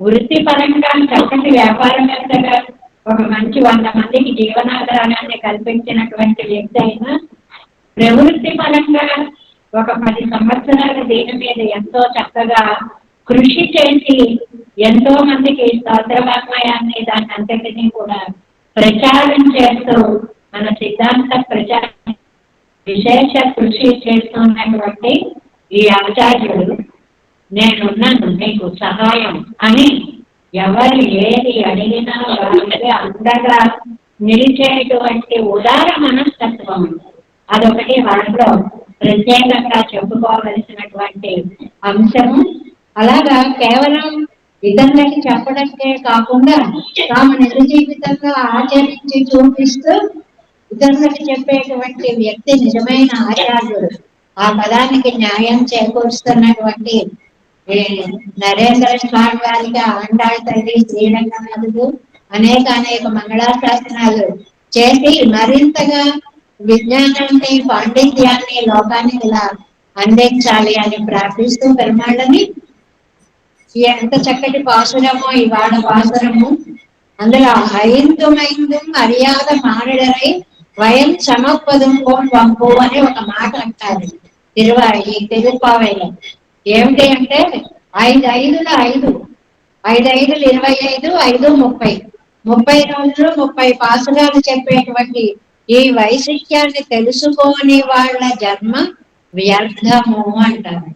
వృత్తిపరంగా చక్కటి వ్యాపారవేత్తగా ఒక మంచి 100 మందికి జీవనాధారాన్ని కల్పించినటువంటి వ్యక్తి అయినా, ప్రవృత్తి పరంగా ఒక 10 సంవత్సరాల దీని మీద ఎంతో చక్కగా కృషి చేసి ఎంతో మందికి స్తోత్రవాగ్మయాన్ని దాని అంతటినీ కూడా ప్రచారం చేస్తూ మన సిద్ధాంత ప్రచారం విశేష కృషి చేస్తున్నటువంటి ఈ ఆచార్యుడు నేనున్నాను మీకు సహాయం అని ఎవరు ఏది అడిగినా వారికి అండగా నిలిచేటువంటి ఉదార మనస్తత్వం అదొకటి వారిలో ప్రత్యేకంగా చెప్పుకోవలసినటువంటి అంశము. అలాగా కేవలం ఇతరులకి చెప్పడానికే కాకుండా తాము నిజ జీవితంగా ఆచరించి చూపిస్తూ ఇతరులకు చెప్పేటువంటి వ్యక్తి నిజమైన ఆచార్యుడు. ఆ పదానికి న్యాయం చేకూరుస్తున్నటువంటి నరేంద్ర స్వామి వారికి ఆండాళ్ తల్లి, శ్రీరంగనాథుడు అనేక మంగళాశాసనాలు చేసి మరింతగా విజ్ఞానాన్ని, పాండిత్యాన్ని లోకానికి ఇలా అందించాలి అని ప్రార్థిస్తూ పెరుమాళ్ళని ఎంత చక్కటి పాసురమో ఇవాళ పాసురము. అందులో ఐందుమైందుం మర్యాద మానిడరై వయం సమపదం వంపు అని ఒక మాట అంటారు ఈ తిరుపావైలో. ఏమిటి అంటే 5 5లు 5, 5 5లు 25, 5 30, 30 రోజులు 30 పాసురాలు చెప్పేటువంటి ఈ వైశిష్ట్యాన్ని తెలుసుకోని వాళ్ళ జన్మ వ్యర్థము అంటారు.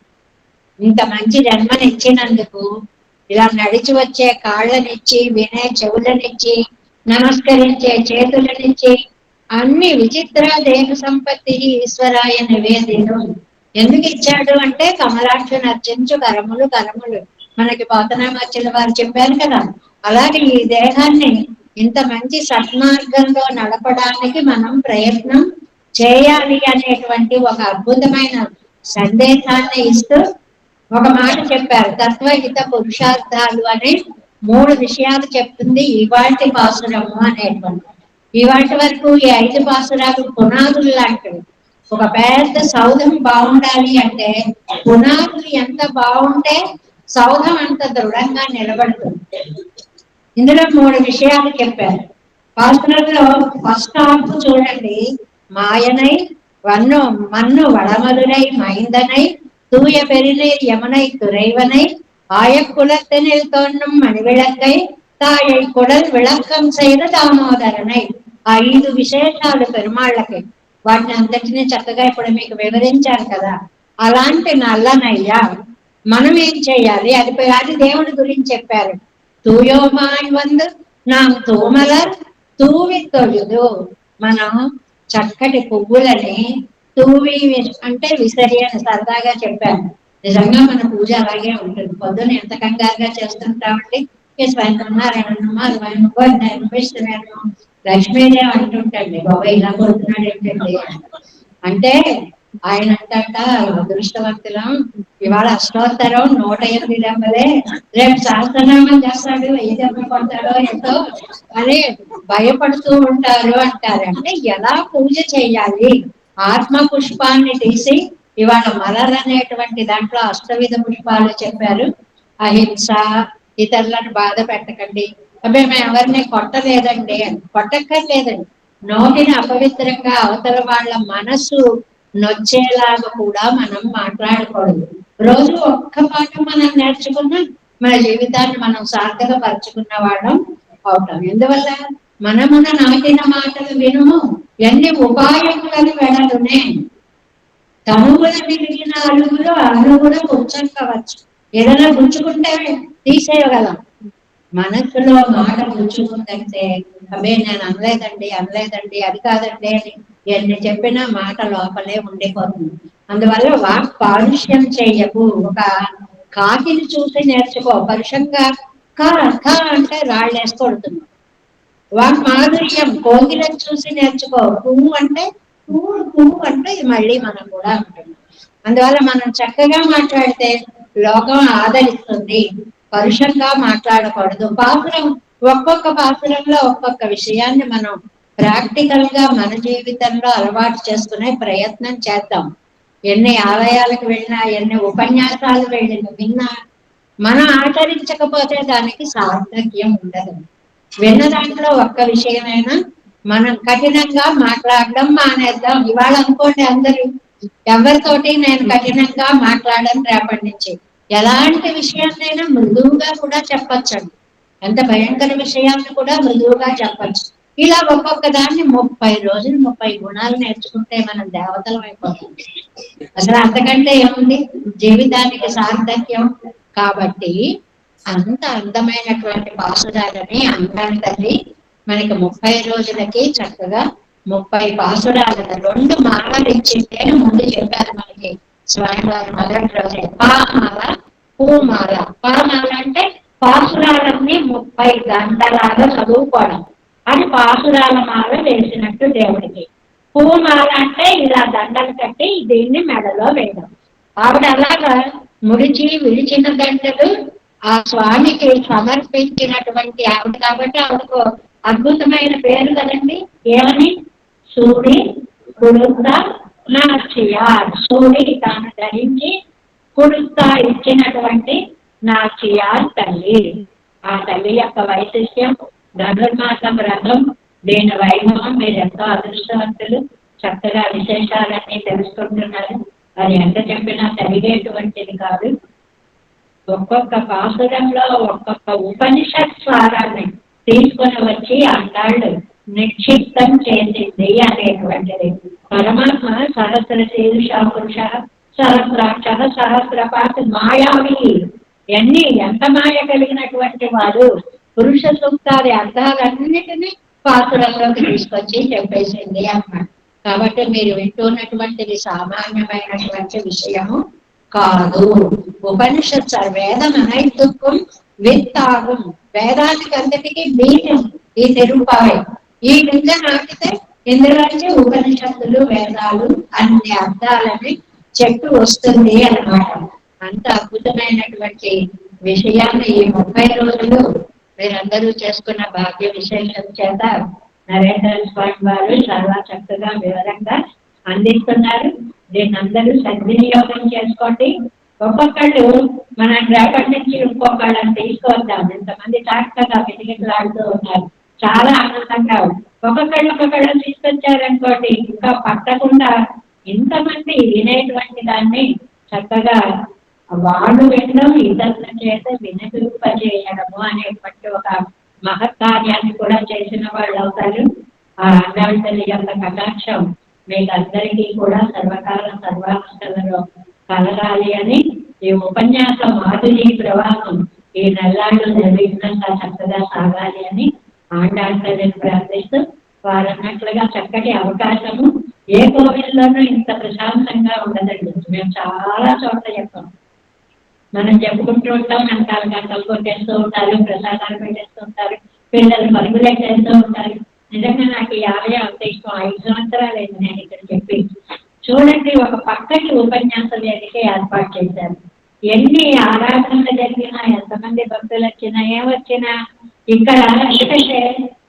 ఇంత మంచి జన్మనిచ్చినందుకు ఇలా నడిచి వచ్చే కాళ్ళనిచ్చి, వినే చెవులనిచ్చి, నమస్కరించే చేతులనిచ్చి, అన్ని విచిత్ర దేహ సంపత్తి ఈశ్వరాయ నివేదిను. ఎందుకు ఇచ్చాడు అంటే కమలాక్షను అర్చించు కరములు కరములు, మనకి పోతనామాచ్యుల వారు చెప్పారు కదా. అలాగే ఈ దేహాన్ని ఇంత మంచి సన్మార్గంలో నడపడానికి మనం ప్రయత్నం చేయాలి అనేటువంటి ఒక అద్భుతమైన సందేశాన్ని ఇస్తూ ఒక మాట చెప్పారు. తత్వహిత పురుషార్థాలు అనే 3 విషయాలు చెప్తుంది ఇవాటి పాసురము అనేటువంటి. ఇవాటి వరకు ఈ 5 పాసురాలు పునాదులు లాంటివి. ఒక పెద్ద సౌధం బాగుండాలి అంటే పునాదులు ఎంత బాగుంటే సౌధం అంత దృఢంగా నిలబడుతుంది. ఇందులో 3 విషయాలు చెప్పారు. పాసురంలో ఫస్ట్ హాఫ్ చూడండి. మాయనై మన్ను వడమదురై మైందనై తూయ పెరినీర్ యమునై తురైవనై ஆயக்குலத்தினில் தோன்றும் மணிவிளக்கை தாயை குடல் విளక్కం செய்த దామోదరనై. 5 విశేషాలు పెరుమాళ్ళకి. వాటిని అంతటినీ చక్కగా ఇప్పుడు మీకు వివరించారు కదా. అలాంటి నల్లనయ్య మనం ఏం చేయాలి? అది దేవుడి గురించి చెప్పారు. తూయోమాయ్ వందు நாம் తూమలర్ తూవి తొழுదు. మనం చక్కటి పువ్వులని తూవి అంటే విసరి అని సరదాగా చెప్పాను. నిజంగా మన పూజ అలాగే ఉంటుంది. పొద్దున ఎంత కంగారుగా చేస్తుంటామండి. లక్ష్మీదేవి అంటుంటండి, బాబా ఇలా కొడుతున్నాడు ఏంటండి అంటే ఆయన అంటట, అదృష్టవంతులం ఇవాళ అష్టోత్తరం 108 దెబ్బలే, రేపు సహస్రనామం చేస్తాడు, ఏ దెబ్బ కొడతాడో ఎంతో అని భయపడుతూ ఉంటారు అంటారు. అంటే ఎలా పూజ చేయాలి? ఆత్మ పుష్పాన్ని తీసి ఇవాళ మలర్ అనేటువంటి దాంట్లో అష్టవిధ పుష్పాలు చెప్పారు. అహింస, ఇతరులను బాధ పెట్టకండి. అబ్బాయి మేము ఎవరిని కొట్టలేదండి, కొట్టక్కర్లేదండి. నోటిని అపవిత్రంగా అవతల వాళ్ళ మనసు నొచ్చేలాగా కూడా మనం మాట్లాడకూడదు. రోజు ఒక్క పాట మనం నేర్చుకున్నా మన జీవితాన్ని మనం సార్థకపరుచుకున్న వాళ్ళం అవుతాం. ఎందువల్ల మనమున నాటిన మాటలు వినుము ఎన్ని ఉపాయములను వెడలునే. తనువుల మిగిలిన అడుగులు గుచ్చవచ్చు. ఏదైనా గుచ్చుకుంటే తీసేయగలం. మనసులో మాట గుచ్చుకుందంటే అబ్బే నేను అనలేదండి అది కాదండి అని ఎన్ని చెప్పినా మాట లోపలే ఉండిపోతుంది. అందువల్ల వాక్ కాలుష్యం చేయకు. ఒక కాకిని చూసి నేర్చుకో. పరుషంగా కా కా అంటే రాళ్ళేసి కొడుతున్నాం. వాక్ మాధుర్యం, కోకిలను చూసి నేర్చుకో. పువ్వు అంటే పువ్వు అంటే మళ్ళీ మనం కూడా అంటున్నాం. అందువల్ల మనం చక్కగా మాట్లాడితే లోకం ఆదరిస్తుంది. పరుషంగా మాట్లాడకూడదు. పాసురం, ఒక్కొక్క పాసురంలో ఒక్కొక్క విషయాన్ని మనం ప్రాక్టికల్ గా మన జీవితంలో అలవాటు చేసుకునే ప్రయత్నం చేద్దాం. ఎన్ని ఆలయాలకు వెళ్ళినా, ఎన్ని ఉపన్యాసాలు విన్నా మనం ఆచరించకపోతే దానికి సార్థక్యం ఉండదు. విన్న దాంట్లో ఒక్క విషయమైనా మనం కఠినంగా మాట్లాడడం మానేద్దాం. ఇవాళ అనుకోండి అందరూ, ఎవరితోటి నేను కఠినంగా మాట్లాడను రేపటి నుంచి. ఎలాంటి విషయాన్నైనా మృదువుగా కూడా చెప్పచ్చండి. ఎంత భయంకర విషయాన్ని కూడా మృదువుగా చెప్పచ్చు. ఇలా ఒక్కొక్క దాన్ని 30 రోజులు 30 గుణాలు నేర్చుకుంటే మనం దేవతలం అయిపోతాం. అసలు అంతకంటే ఏముంది జీవితానికి సార్థక్యం? కాబట్టి అంత అందమైనటువంటి పాసురాలని అందాన్ని తల్లి మనకి 30 రోజులకి చక్కగా 30 పాసురాలను 2 మాలలు ఇచ్చింటే ముందు చెప్పారు మనకి స్వామివారి మొదటి రోజే. పామాల, పూమాల. పామాల అంటే పాసురాలన్నీ 30 గంటలాగా చదువుకోవడం. అది పాసురాల మాల వేసినట్టు దేవుడికి. పూమాల అంటే ఇలా దండలు కట్టి దీన్ని మెడలో వేయడం. ఆవిడ అలాగా ముడిచి విడిచిన దండలు ఆ స్వామికి సమర్పించినటువంటి ఆవిడ కాబట్టి ఆవిడకు అద్భుతమైన పేరు కదండి. ఏమని? సూడి కుడుత నాచియార్. సూడి తాను ధరించి కుడుతా ఇచ్చినటువంటి నాచియార్ తల్లి. ఆ తల్లి యొక్క వైశిష్ట్యం, ధనుర్మాసం రథం, దీని వైభవం మీరు ఎంతో అదృష్టవంతులు. చక్కగా విశేషాలన్నీ తెలుసుకుంటున్నారు. అది ఎంత చెప్పినా తరిగేటువంటిది కాదు. ఒక్కొక్క పాసురంలో ఒక్కొక్క ఉపనిషత్ సారాన్ని తీసుకొని వచ్చి అంటాళ్ళు నిక్షిప్తం చేసింది అనేటువంటిది. పరమాత్మ సహస్ర శీర్ష పురుష, సహస్రాక్ష, సహస్రపాత మాయావి. ఎన్ని ఎంత మాయ కలిగినటువంటి వాడు. పురుష సూక్తాది అర్థాలన్నిటినీ పాసురంలోకి తీసుకొచ్చి చెప్పేసింది అన్నమాట. కాబట్టి మీరు వింటున్నటువంటిది సామాన్యమైనటువంటి విషయము కాదు. ఉపనిషత్ వేదం అనైతుక్కం విత్తాగం. వేదానికి అంతటికి బీజం ఈ నిరూపాయం. ఈ గింజ నాటితే ఇందులోంచి ఉపనిషత్తులు, వేదాలు అన్ని అర్థాలని చెట్టు వస్తుంది అన్నమాట. అంత అద్భుతమైనటువంటి విషయాన్ని ఈ 30 రోజులు మీరందరూ చేసుకున్న భాగ్య విశేషం చేత నరేంద్ర స్వామి వారు చాలా చక్కగా వివరంగా అందిస్తున్నారు. దీన్ని అందరూ సద్వినియోగం చేసుకోండి. ఒక్కొక్కళ్ళు మనం రేపటి నుంచి ఇంకొకళ్ళని తీసుకొద్దాం. ఇంతమంది చక్కగా పిటికిలాడుతూ ఉన్నారు. చాలా ఆనందంగా ఒక్కొక్కళ్ళు తీసుకొచ్చారనుకోండి, ఇంకా పట్టకుండా ఇంతమంది వినేటువంటి దాన్ని చక్కగా వాళ్ళు వినడం ఇతరుల చేత వినిపింపజేయడము అనేటువంటి ఒక మహత్కార్యాన్ని కూడా చేసిన వాళ్ళు అవుతారు. ఆ ఆండాళ్ళ తల్లి యొక్క కటాక్షం మీకందరికీ కూడా సర్వకాల సర్వావస్థలలో కలగాలి అని ఈ ఉపన్యాస మాధురి ప్రవాహం ఈ నెల్లాళ్ళు నిర్విఘ్నంగా చక్కగా సాగాలి అని ఆండాళ్ళ తల్లిని ప్రార్థిస్తూ వారు అన్నట్లుగా చక్కటి అవకాశము ఏ కోవిల్లోనూ ఇంత ప్రశాంతంగా ఉండదండి. మేము చాలా చోట్ల చెప్పాం, మనం చెప్పుకుంటూ ఉంటాం, గంటలు గంటలు కొట్టేస్తూ ఉంటారు, ప్రసాదాలు పెట్టేస్తూ ఉంటారు, పిల్లలు పరుగులెట్టేస్తూ ఉంటారు. నిజంగా నాకు ఈ ఆలయం అంత ఇష్టం. 5 సంవత్సరాలు అయింది నేను ఇక్కడ చెప్పి. చూడండి, ఒక పక్కకి ఉపన్యాస వేదిక ఏర్పాటు చేశారు. ఎన్ని ఆరాధనలు జరిగినా, ఎంతమంది భక్తులు వచ్చినా ఏమొచ్చినా ఇక్కడ ఎందుకంటే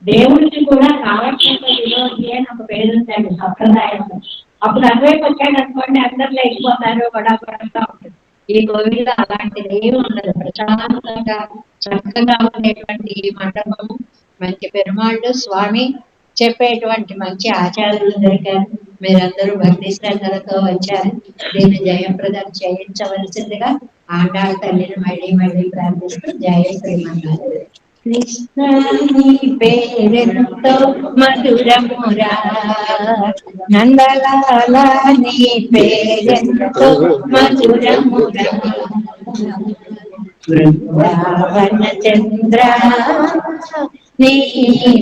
దేవుడికి కూడా కాలక్షేప విరోధి అని ఒక పేరు ఉందండి సంప్రదాయంలో. అప్పుడు అటువైపు వచ్చాడు అనుకోండి, అందరు లేకపోతారు, గొడవగా ఉంటుంది. ఈ కోవిల్లో అలాంటిది ఏమి ఉండదు. ప్రశాంతంగా చక్కగా ఉండేటువంటి ఈ మండపము, మంచి పెరుమాళ్ళు స్వామి చెప్పేటువంటి మంచి ఆచార్యులు దొరికారు. మీరందరూ భక్తి శ్రద్ధలతో వచ్చారు. దీన్ని జయప్రదం చేయించవలసిందిగా ఆండాళ్ళ తల్లిని మళ్ళీ మళ్ళీ ప్రార్థిస్తూ జయ శ్రీమన్నారాయణ. కృష్ణ నీ పేరెంతో మధురమురా, నందలాల నీ పేరెంతో మధురమురా, బృందావన చంద్ర నీ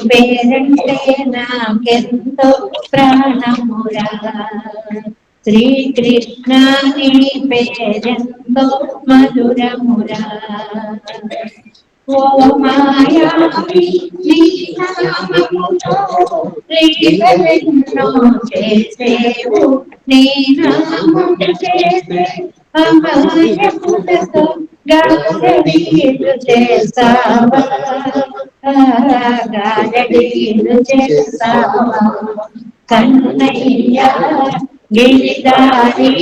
పేరంటే నాకెంతో ప్రాణమురా, శ్రీకృష్ణ నీ పేరెంతో మధురమురా, ఓ మాయావి నీ నామముతో లీలలెన్నో చేసేవు, నీ నామము చేసే అమాయకులతో గారడీలు చేస్తావా, గారడీలు చేస్తావా, కన్నయ్య గిరిదారి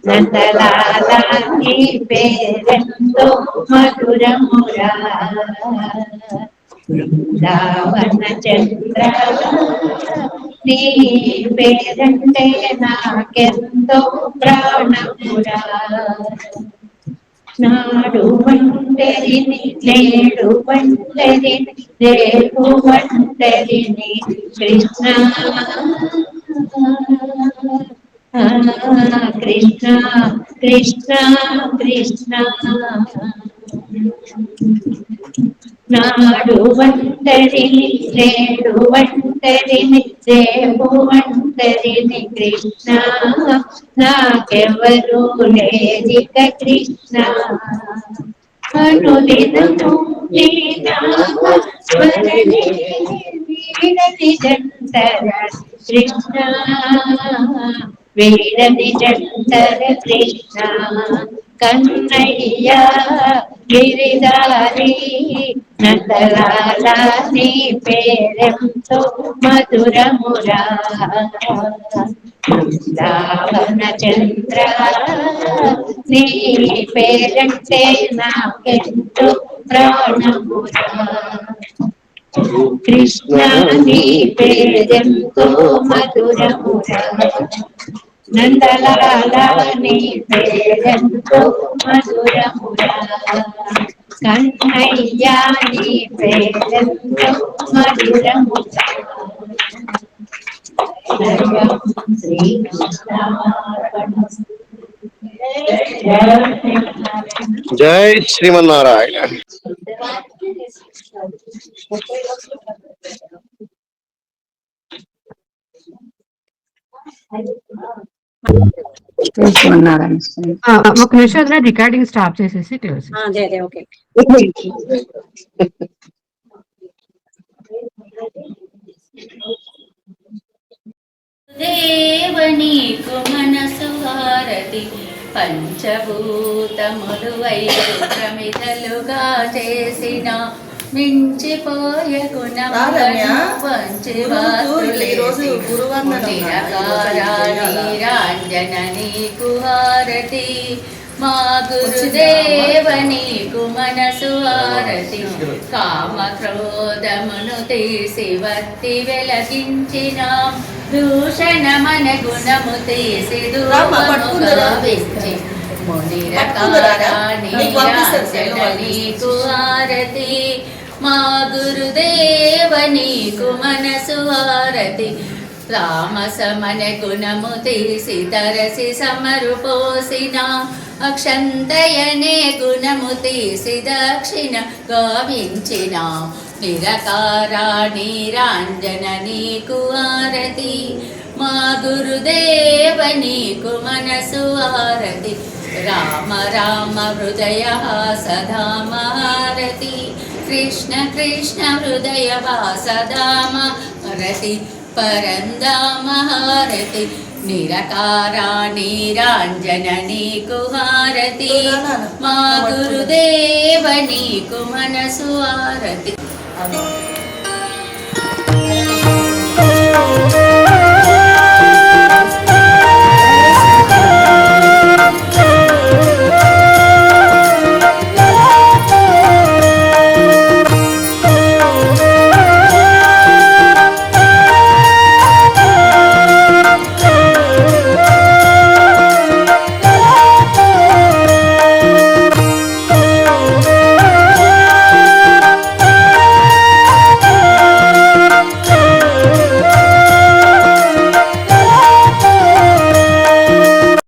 నందలాల నీ పేరెంతో మధురమురా, బృందావన చంద్ర నీ పేరంటే నాకెంతో ప్రాణమురా, నాడు వంటరిని నేడు వంటరిని రేపు వంటరిని కృష్ణ కృష్ణ కృష్ణ కృష్ణ, నాడు వంటరిని నేడు వంటరిని రేపు వంటరిని కృష్ణ, నాకెవరు లేదిక కృష్ణ, అనుదినము నీ నామ స్మరణే వీడని జంటర కృష్ణ, వీడని జంటర కృష్ణ, కన్నయ్య గిరిదారి నందలాల నీ పేరెంతో మధురమురా, బృందావన చంద్ర నీ పేరంటే నాకెంతో ప్రాణమురా, కృష్ణ నీ పేరెంతో మధురమురా, నందలాల నీ పేరెంతో మధురమురా, కన్నయ్య నీ పేరెంతో మధురమురా, జై శ్రీమన్నారాయణ. ఒక నిమిషం రికార్డింగ్ స్టాప్ చేసేసి క్లోజ్. అదే అదే ఓకే. దేవనీకు మనసు హారతి పంచభూతములు 5 ప్రమిదలుగా చేసిన మించిపోయే గుణమునిరాంజన నీకు హారతి, మా గురుదేవ నీకు మనసు హారతి, కామ క్రోధమును తీసి వత్తి వెలగించిన దూషణ మన గుణము తీసి దూరముగా విచ్చి మునిరకారా నీరాజన నీకు హారతి మా గురుదేవ నీకు మనసు హారతి రామసమన గుణము తీసి తరసి సమరు పోసిన అక్షంతయనే గుణము తీసి దక్షిణ గావించిన నిరకారా నీరాంజన నీకు హారతి మా గురుదేవ నీకు మనసు హారతి రామ రామ హృదయ సదామ హారతి కృష్ణ కృష్ణ హృదయ వాసదామ హారతి పరందామ హారతి నిరకారా నీరాంజన నీకు హారతి మా గురుదేవ నీకు మనసు హారతి